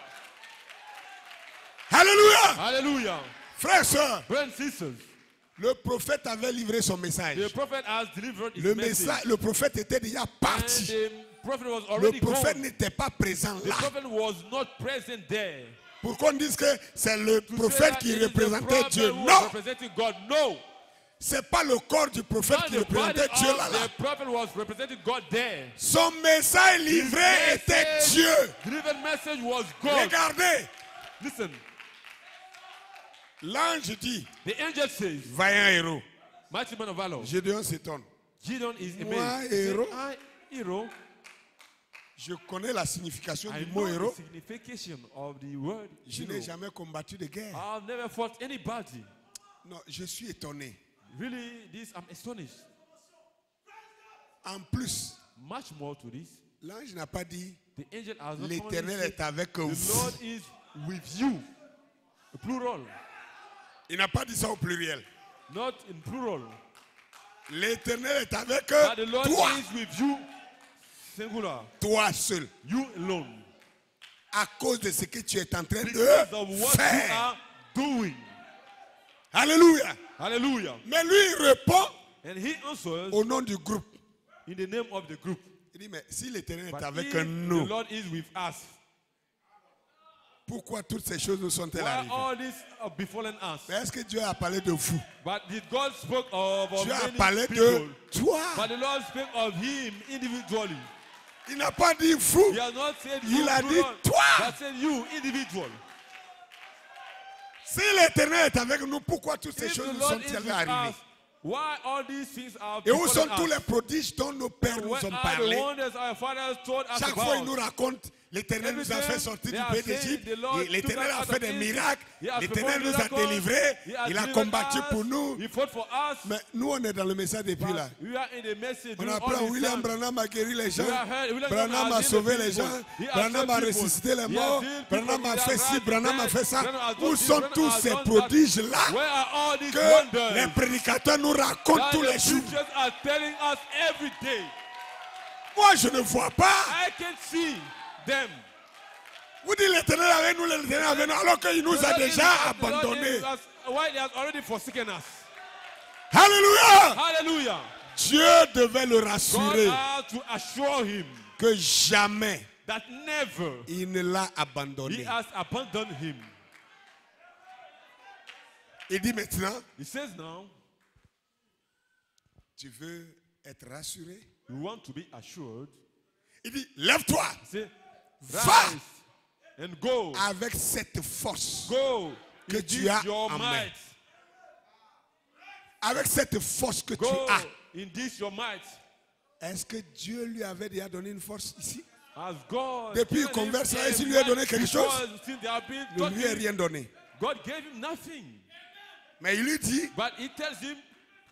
Alléluia! Hallelujah. Frères et sœurs, Brothers and sisters, le prophète avait livré son message. the prophet has delivered his Le message. le prophète était déjà And parti. the prophet was Le already prophète gone. n'était pas présent The là. prophet was not present there. Pourquoi on dit que c'est le To say prophète that qui it is the représentait prophet Dieu? who was Non, representing God. No. c'est pas le corps du prophète Not qui the body représentait Dieu là. of là. the prophet was representing God there. Son message His livré était message, Dieu. delivered message was God. Regardez, Listen, l'ange dit, the angel says, vaillant héros. mighty man of valor. Gédéon s'étonne. Gideon is Moi, amazed. He said, héros? I, hero, Je connais la signification I du mot know héros. the signification of the word Je hero. n'ai jamais combattu de guerre. I've never fought anybody. Non, je suis étonné. Really, this I'm astonished. En plus, Much more to this, l'ange n'a pas dit, the angel has not l'Éternel only est avec the vous. Lord is with you. A plural, Il n'a pas dit ça au pluriel. not in plural. L'Éternel est avec But the Lord toi. is with you, singular. Toi seul. You alone. À cause de ce que tu es en train Because of de what you faire. are doing. Alléluia. Hallelujah. Mais lui, il répond And he answers au nom du groupe. in the name of the group. Il dit, mais si l'Éternel est But avec if nous, the Lord is with us, pourquoi toutes ces choses nous sont-elles why arrivées? all this have befallen us? Mais est-ce que Dieu a parlé de vous? But did God spoke of Dieu a many parlé people? de toi. But the Lord spoke of him individually. Il n'a pas dit vous. He has not said Il you, a dit plural, toi. but said you, individual. Si l'Éternel est avec nous, pourquoi toutes ces If choses the nous Lord is sont-elles with arrivées? us, why all these things are Et où sont befallen tous us? les prodiges dont nos pères nous Where ont are parlé? the wonders our fathers told us Chaque fois, ils nous about? racontent L'Éternel nous a fait sortir du pays d'Égypte. L'Éternel a fait des miracles. He has L'Éternel nous a performed délivrés. He has Il a delivered combattu us. pour nous. He fought for us. Mais nous, on est dans le message depuis là. We are in the message. On doing apprend all this William time. Branham a guéri les gens. We are heard- William Branham a has sauvé healed les people. gens. He has Branham a saved people. ressuscité les He has morts. healed people. Branham a He fait has ci, raised Branham a the fait dead. ça. Branham has Où done sont this, tous Branham ces has done that. prodiges-là Where are all these que wonders les prédicateurs nous racontent that tous the les jours? preachers are telling us every day? Moi, je ne vois pas. I can see them. Vous dites l'Éternel avec nous, l'Éternel avec nous, alors qu'il nous a déjà abandonnés. Why they have already forsaken us. Alléluia! Hallelujah. Dieu devait le God rassurer had to assure him que jamais that never il ne l'a he abandonné. has abandoned him. Il dit maintenant, He says now, tu veux être rassuré? you want to be assured. Il dit, lève-toi He said, Va. rise and go. avec cette force. Go. que It tu is as your en main. might. Avec cette force que tu Go as. in this your might. Est-ce que Dieu lui avait déjà donné une force ici? As God Depuis given qu'il converse him là, a est-ce qu'il lui a donné might quelque chose? because since they have been Il ne lui a taught him, rien donné. God gave him nothing. Mais il lui dit, But he tells him,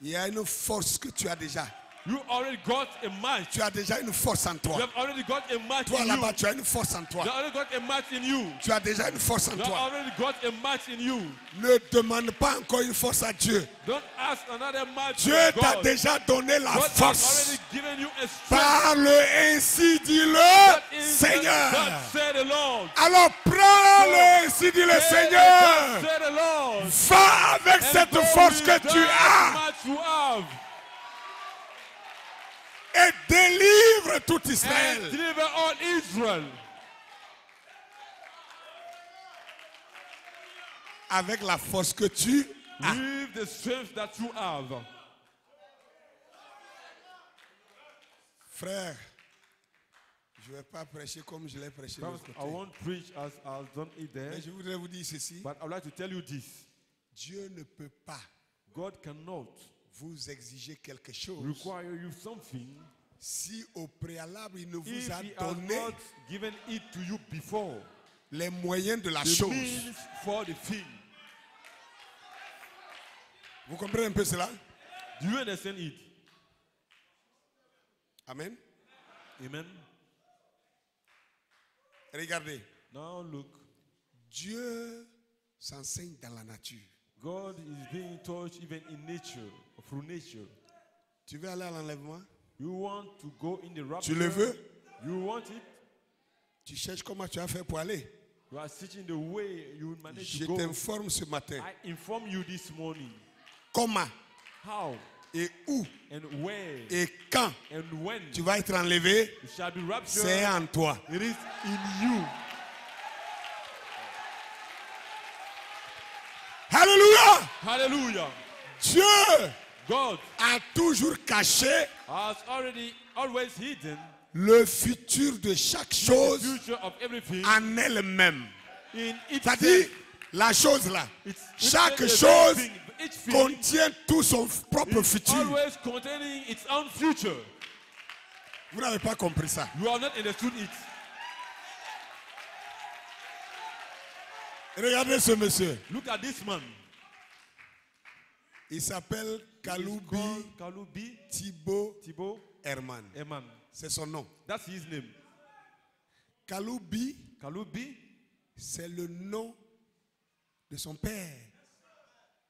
il y a une force que tu as déjà. you already got a might. Tu as déjà une force en You toi. have already got a might Toi in là-bas, you. tu as une force en You toi. already got a might in you. Tu as déjà une force en You toi. already got a might in you. Ne demande pas encore une force à Dieu. Don't ask another might Dieu from t'a God. déjà donné la God has force. already given you a strength. Parle ainsi, dis-le, That is Seigneur. God said the Lord. Alors prends-le ainsi, dis le God Seigneur. said the Lord. Va avec And cette go force with que tu that as might you have. et délivre tout And Israël. deliver all Israel. Avec la force que tu as. With the strength that you have. Frère, je ne vais pas prêcher comme je l'ai prêché de Brothers, l'autre I côté. won't preach as I've done it there, Mais je voudrais vous dire ceci. but I would like to tell you this. Dieu ne peut pas God cannot vous exiger quelque chose require you something si au préalable il ne vous if a He has donné not given it to you before. les moyens de la The chose. means for the thing. Vous comprenez un peu cela? Do you understand it? Amen. Amen. Regardez, Now look, Dieu s'enseigne dans la nature. God is being taught even in nature, through nature. Tu veux aller à l'enlèvement? You want to go in the rapture? Tu le veux? You want it? Tu cherches comment tu vas faire pour aller. You are searching the way you will manage Je to go. t'informe ce matin. I inform you this morning Comment how et où and where et quand and when tu vas être enlevé, you shall be raptured. c'est en toi. It is in you. Alléluia! Hallelujah. Dieu God a toujours caché has always hidden le futur de chaque the chose future of everything en elle-même. in C'est-à-dire, itself. la chose là, It's chaque the chose thing, each thing contient tout son propre is futur. always containing its own future. Vous n'avez pas compris ça. You have not understood it. Regardez ce monsieur. Look at this man. Il s'appelle He's Kaloubi called Kaloubi Thibaut Herman. Herman. C'est son nom. That's his name. Kaloubi, Kaloubi. c'est le nom de son père.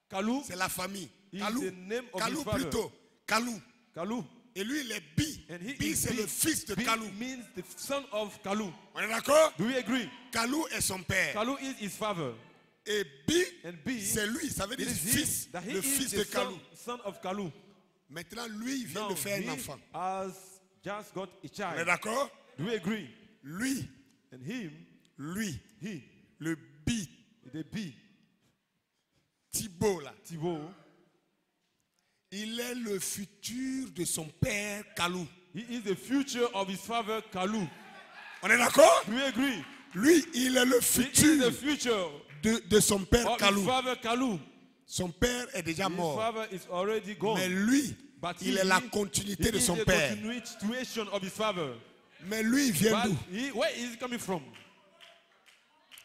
Kalou. C'est la famille. Is Kalou. the name of Kalou his father. plutôt. Kalou. Kalou. Et lui, il est Bi. And he Bi, is c'est Bi. le fils de Bi Kalou. means the son of Kalou. On est d'accord? Do we agree? Kalou est son père. Kalou is his father. Et Bi, And Bi, c'est lui. Ça veut it dire is fils. he, that he Le is fils the de Kalou. son of Kalou. Maintenant, lui, il vient Now, de faire he un enfant. has just got a On est child. d'accord? Do we agree? Lui, And him, he, le Bi, the B, Thibaut là. Thibaut, Il est le futur de son père Kalou. he is the future of his father Kalou. On est d'accord? Do we agree? Lui, il est le He is futur the future de son père of his Kalou. father Kalou. Son père est déjà His mort. father is already gone. Mais lui, But il he est la continuité de is son the père. continuation of his father. Mais lui, il vient But d'où? where is he coming from?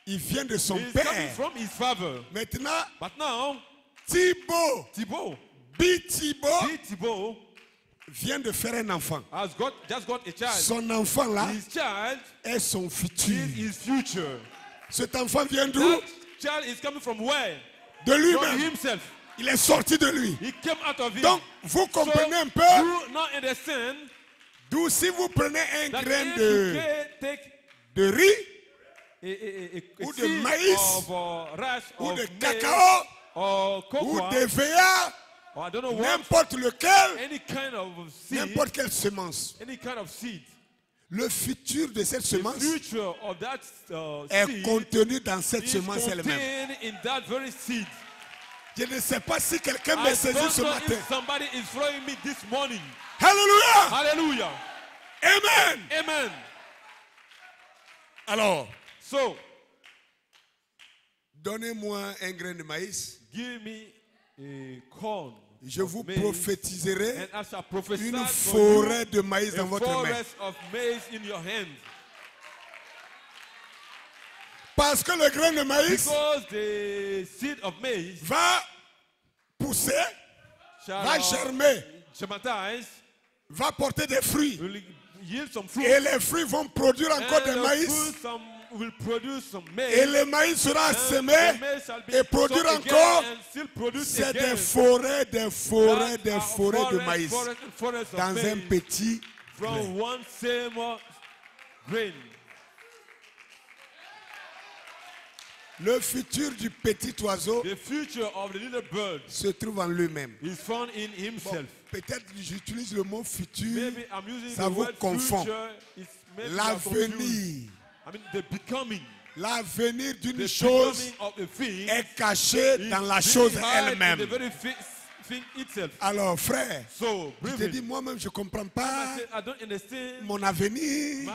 Il vient de son He's coming père. from his father. Maintenant, But now, Thibaut, Thibaut, Thibaut vient de faire un enfant. has just got a child. Son enfant là His child est son futur. is his future. Cet enfant vient d'où? That child is coming from where? De From lui-même. himself. Il est sorti de lui. He came out of him. Donc, vous So comprenez un peu you now understand d'où si vous prenez un that grain if you de, can take de riz a ou de seed maïs of rice ou of de maize cacao or ou cocoa d'EVA, or I don't know what, n'importe lequel, any kind of seed, n'importe quelle semence. any kind of seed. Le futur de cette The semence future of that est seed contenu dans cette is semence elle-même. contained in that very seed. Je ne sais pas si quelqu'un I me saisit don't ce know matin. if somebody is following me this morning. Alléluia! Hallelujah. Amen! Amen. Alors, So, donnez-moi un grain de maïs. give me a corn. Je of vous maize, prophétiserai and I shall prophesy une for forêt de maïs you dans a votre main. forest of maize in your hand. Parce que le grain de maïs Because the seed of maize va pousser, shall va germer, stigmatize, va porter des fruits. will yield some fruit. Et les fruits vont produire encore And des the maïs. fruit will produce some Et maize. le maïs sera And semé the maize shall be et produire sown again encore. and still produce C'est again. des forêts That are de maïs forests of dans un maize petit grain. from one same grain. Le futur du petit oiseau The future of the little bird se trouve en lui-même. is found in himself. Peut-être que j'utilise le mot futur. Maybe I'm using Ça the vous word confond. future. It's maybe you are confused. L'avenir, I mean the becoming. l'avenir d'une The chose becoming of a thing est caché is dans la being chose hid in elle-même. the very thing itself. Alors frère, So, je te brethren, dis moi-même je ne comprends I pas say, I don't understand mon avenir. my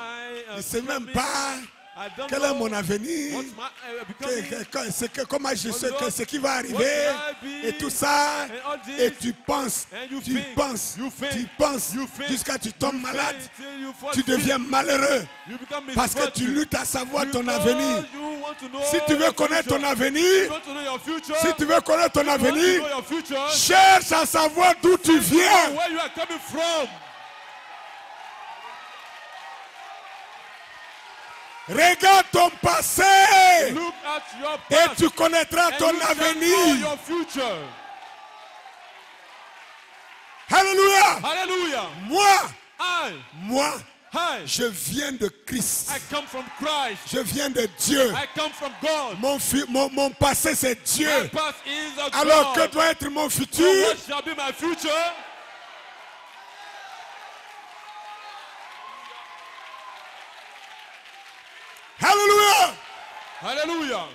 Je ne sais même becoming. pas I don't quel est know mon avenir. what's my becoming. Comment je sais que ce qui va What arriver will I be? et tout ça. And all this. Et tu penses, And you tu think, penses, you think, tu penses you think, jusqu'à ce que tu tombes You malade. fail till you fall Tu sick. deviens malheureux You become parce que tu misfortune. luttes à savoir ton Because avenir. you want to know Si tu veux your connaître ton future. avenir, You want to know your future. si tu veux connaître ton You want to avenir, know your future. cherche à savoir d'où tu viens. Where you are coming from. Regarde ton passé Look at your et past. tu connaîtras And ton you shall know avenir. your future. Alléluia. Hallelujah. Moi, I je viens de Christ. come from Christ. Je viens de Dieu. I come from God. Mon passé, c'est My Dieu. past is of Alors que God. doit être mon So futur? what shall be my future? Alléluia. Hallelujah.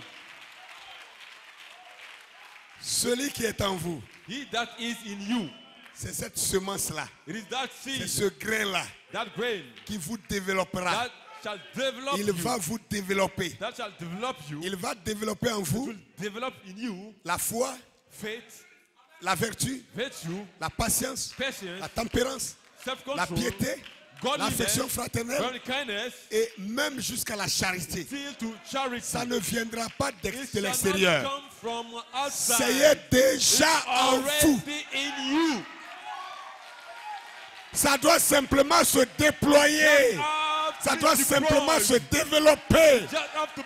Celui qui est en vous, He that is in you. c'est cette semence-là, It is that c'est seed, ce grain-là that grain, qui vous développera. that shall develop Il you. va vous développer. That shall develop you. Il va développer en vous Will develop in you la foi, faith, la vertu, virtue, la patience, patience, la tempérance, la self-control, piété, l'affection fraternelle brotherly kindness, et même jusqu'à la charité. till to charity. Ça ne viendra pas It de shall not l'extérieur. come from outside. C'est déjà en vous. Already in you. Ça doit simplement se déployer. Ça doit simplement se développer.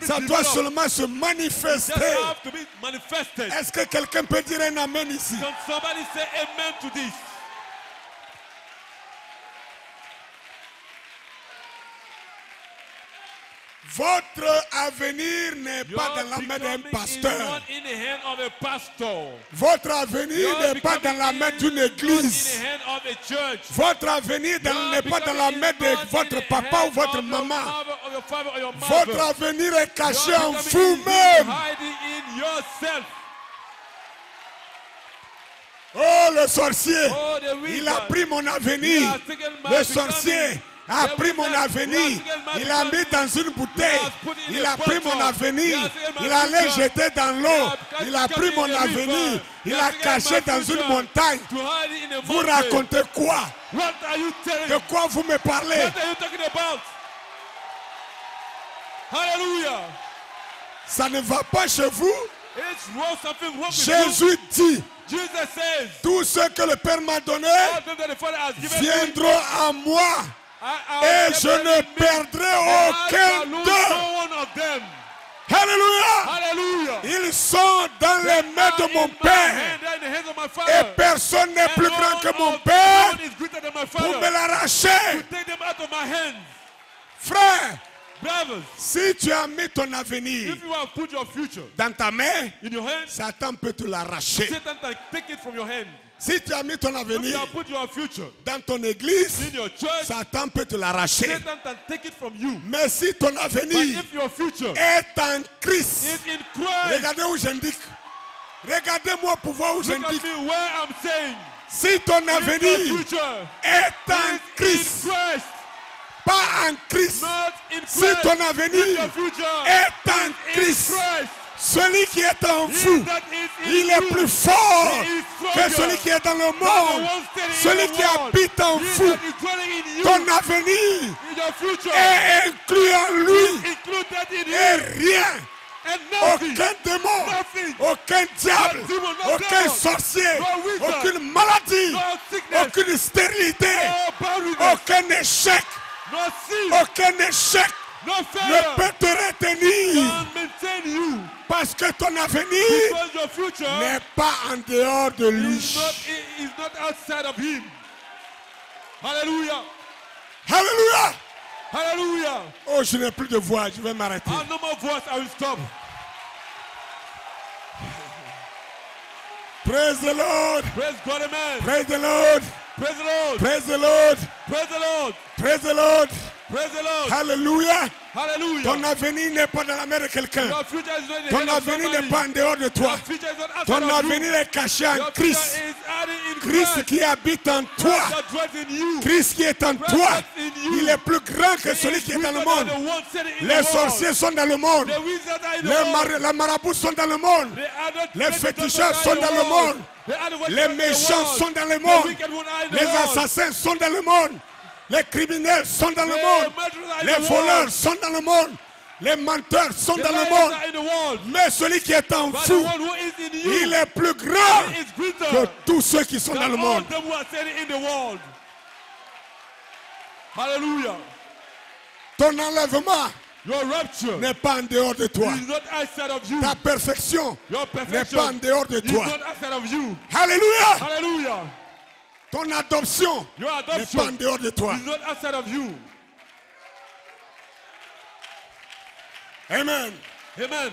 Ça doit seulement se manifester. Just have to be manifested. Est-ce que quelqu'un peut dire un amen ici? Can somebody say amen to this? Votre avenir n'est pas dans la main d'un becoming is pasteur. not in the hand of a pastor. Votre avenir Your n'est pas dans la main d'une becoming is not église. in the hand of a church. Votre avenir n'est pas dans la main de votre papa ou votre maman. Votre avenir est caché en vous-même. Hiding in yourself. Oh, le sorcier, Oh, the il a wizard. pris mon He avenir. has taken my Le sorcier, a pris mon avenir, il a mis dans une bouteille, il a pris mon avenir, il allait jeter dans l'eau, il a pris mon avenir, il a caché dans une montagne. Vous racontez quoi? De quoi vous me parlez? What are you talking about? Hallelujah. Ça ne va pas chez vous? It's wrong, something wrong with Jésus dit, you. Jesus says, tous ceux que le Père m'a donné all them that the Father has given me, viendront à moi I et will je never ne leave me, perdrai and I aucun shall lose d'eux. no one of them. Alléluia! Hallelujah. Ils sont dans les mains de mon Père et personne n'est plus grand que mon Père pour me l'arracher. Frère, Brothers, si tu as mis ton avenir if you have put your future dans ta main, in your hands, Satan peut te l'arracher. Satan can take it from your hand. Si tu as mis ton If you avenir have put your future dans ton église, in your church, Satan peut te l'arracher. Satan can take it from you. Mais si ton But avenir if your future est en Christ, is in Christ, regardez où j'indique. Regardez-moi pour voir où look at j'indique. me where I'm saying. Si ton If your avenir future est en is Christ, in Christ, pas en Christ. not in Si Christ, ton if avenir your future est en in Christ, Christ, celui qui est en he vous, that is in il est you, plus fort he is que stronger celui qui est dans le than the monde. one standing Celui in the qui world. habite en He vous, that is dwelling in you, ton avenir in your future, est inclus en lui. included in Et you, rien, and nothing, aucun démon, nothing, aucun diable, no demon, no aucun devil, sorcier, no wizard, aucune maladie, no sickness, aucune stérilité, no barrenness, aucun échec, no sin, aucun échec no ne failure peut te retenir. can maintain you, Parce que ton avenir because your future n'est pas en dehors de lui. is not outside of him. Hallelujah. Alléluia. Hallelujah. Oh, je n'ai plus de voix, je vais m'arrêter. I have no more voice, I will stop. Praise the Lord. Praise God, amen. Praise the Lord. Praise the Lord. Praise the Lord. Praise the Lord. Praise the Lord. Praise the Lord. Alléluia. Hallelujah. Ton avenir n'est pas dans la main de quelqu'un. Your future is not in the Ton hand of avenir n'est somebody. pas en dehors de toi. Your future is not outside Ton of you. avenir est caché en Your Christ. future is added in Christ Christ. qui habite en toi. That dwells in you. Christ qui est en toi. Il est plus grand que He celui is qui est dans le greater than monde. the one sitting in Les the world. sorciers sont dans le monde. The wizards are in the world. Les marabouts sont dans le monde. The other Les great féticheurs are sont in the dans le world. monde. The other Les in the méchants world. sont dans le The monde. wicked one are in the Les world. assassins sont dans le monde. Les criminels sont dans le monde. Les voleurs sont dans le monde. Les menteurs sont The dans le liars monde. are in the world. Mais celui qui est en But the vous, one who is in you il est plus grand is greater que tous ceux qui sont dans than le all monde. them who are sitting in the world. Hallelujah. Ton enlèvement Your rapture n'est pas en dehors de toi. is not outside of you. Ta perfection Your n'est perfection pas en dehors de is toi. not outside of you. Alléluia. Hallelujah. Ton adoption Your n'est pas en adoption dehors de toi. is not outside of you. Amen. Amen.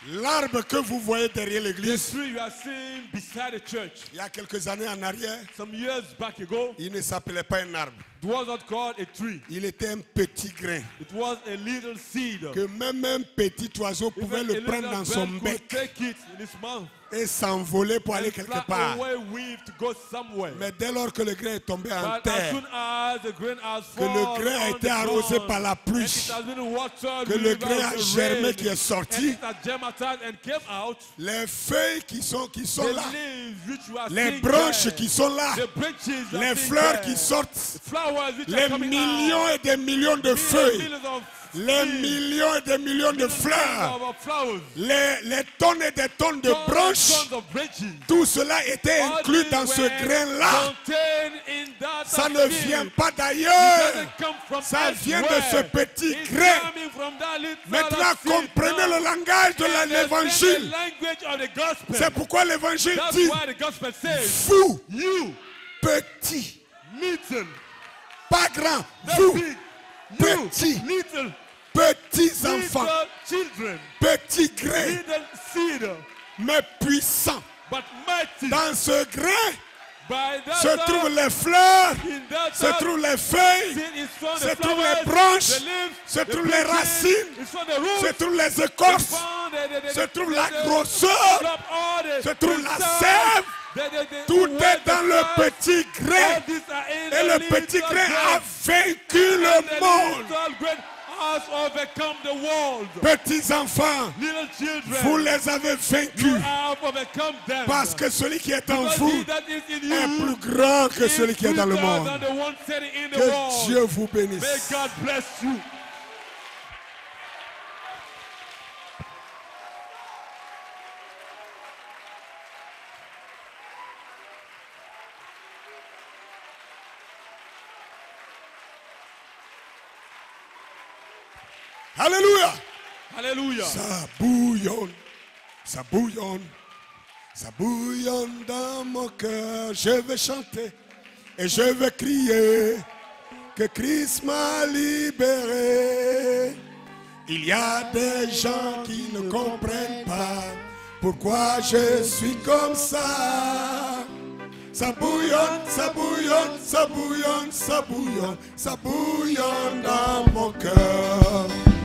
L'arbre que vous voyez derrière The l'église, tree you are seeing beside the church, il y a quelques années en arrière, some years back ago, il ne s'appelait pas un arbre. it was not called a tree. Il était un petit grain It was a little seed. que même un petit oiseau pouvait Even le a prendre little dans son bird bec could take it in his mouth et s'envoler pour aller and quelque fly part. away with to go somewhere. Mais dès lors que le grain est tombé en But as terre, soon as the grain has que le fallen grain a on été the arrosé ground, par la and pluie, it has been watered que le without grain a the germé rain, qui est and sorti, it has germinated and came out, les feuilles qui sont the là, leaves which you are les seeing branches there, qui sont là, the branches you are les seeing fleurs there, qui sortent, flowers which les are coming millions out, et des millions de millions feuilles, of les leaves, millions et des millions de fleurs, of flowers, les tonnes et des tonnes de branches, tons of branches. tout cela était All inclus these dans ce were grain-là. contained in that Ça ne field. vient pas It d'ailleurs. doesn't come from Ça vient de elsewhere. ce petit It's grain. coming from that little Maintenant, seed. comprenez le langage de Understand l'évangile. the language of the gospel. C'est pourquoi l'évangile That's dit why the gospel says, vous, you, petit, little, pas grand, the vous, big, you, petit, little, petits enfants, little children, petits grains, little seed, mais puissants. but mighty. Dans ce grain By that se time, trouvent les fleurs, in that se time, trouvent les feuilles, seed is from se the trouvent flowers, les branches, the leaves, se the trouvent les branches, racines, it's from the roots, se trouvent les the écorces, pond, se trouve la grosseur, drop all the se trouve la reserve, sève Tout est dans le petit grain. Et le petit grain a vaincu le monde. Petits enfants, vous les avez vaincus. Parce que celui qui est en vous est plus grand que celui qui est dans le monde. Que Dieu vous bénisse. Alléluia. Alléluia. Ça bouillonne, ça bouillonne, ça bouillonne dans mon cœur. Je vais chanter et je vais crier que Christ m'a libéré. Il y a des gens qui ne comprennent pas pourquoi je suis comme ça. Ça bouillonne, ça bouillonne, ça bouillonne, ça bouillonne, ça bouillonne dans mon cœur.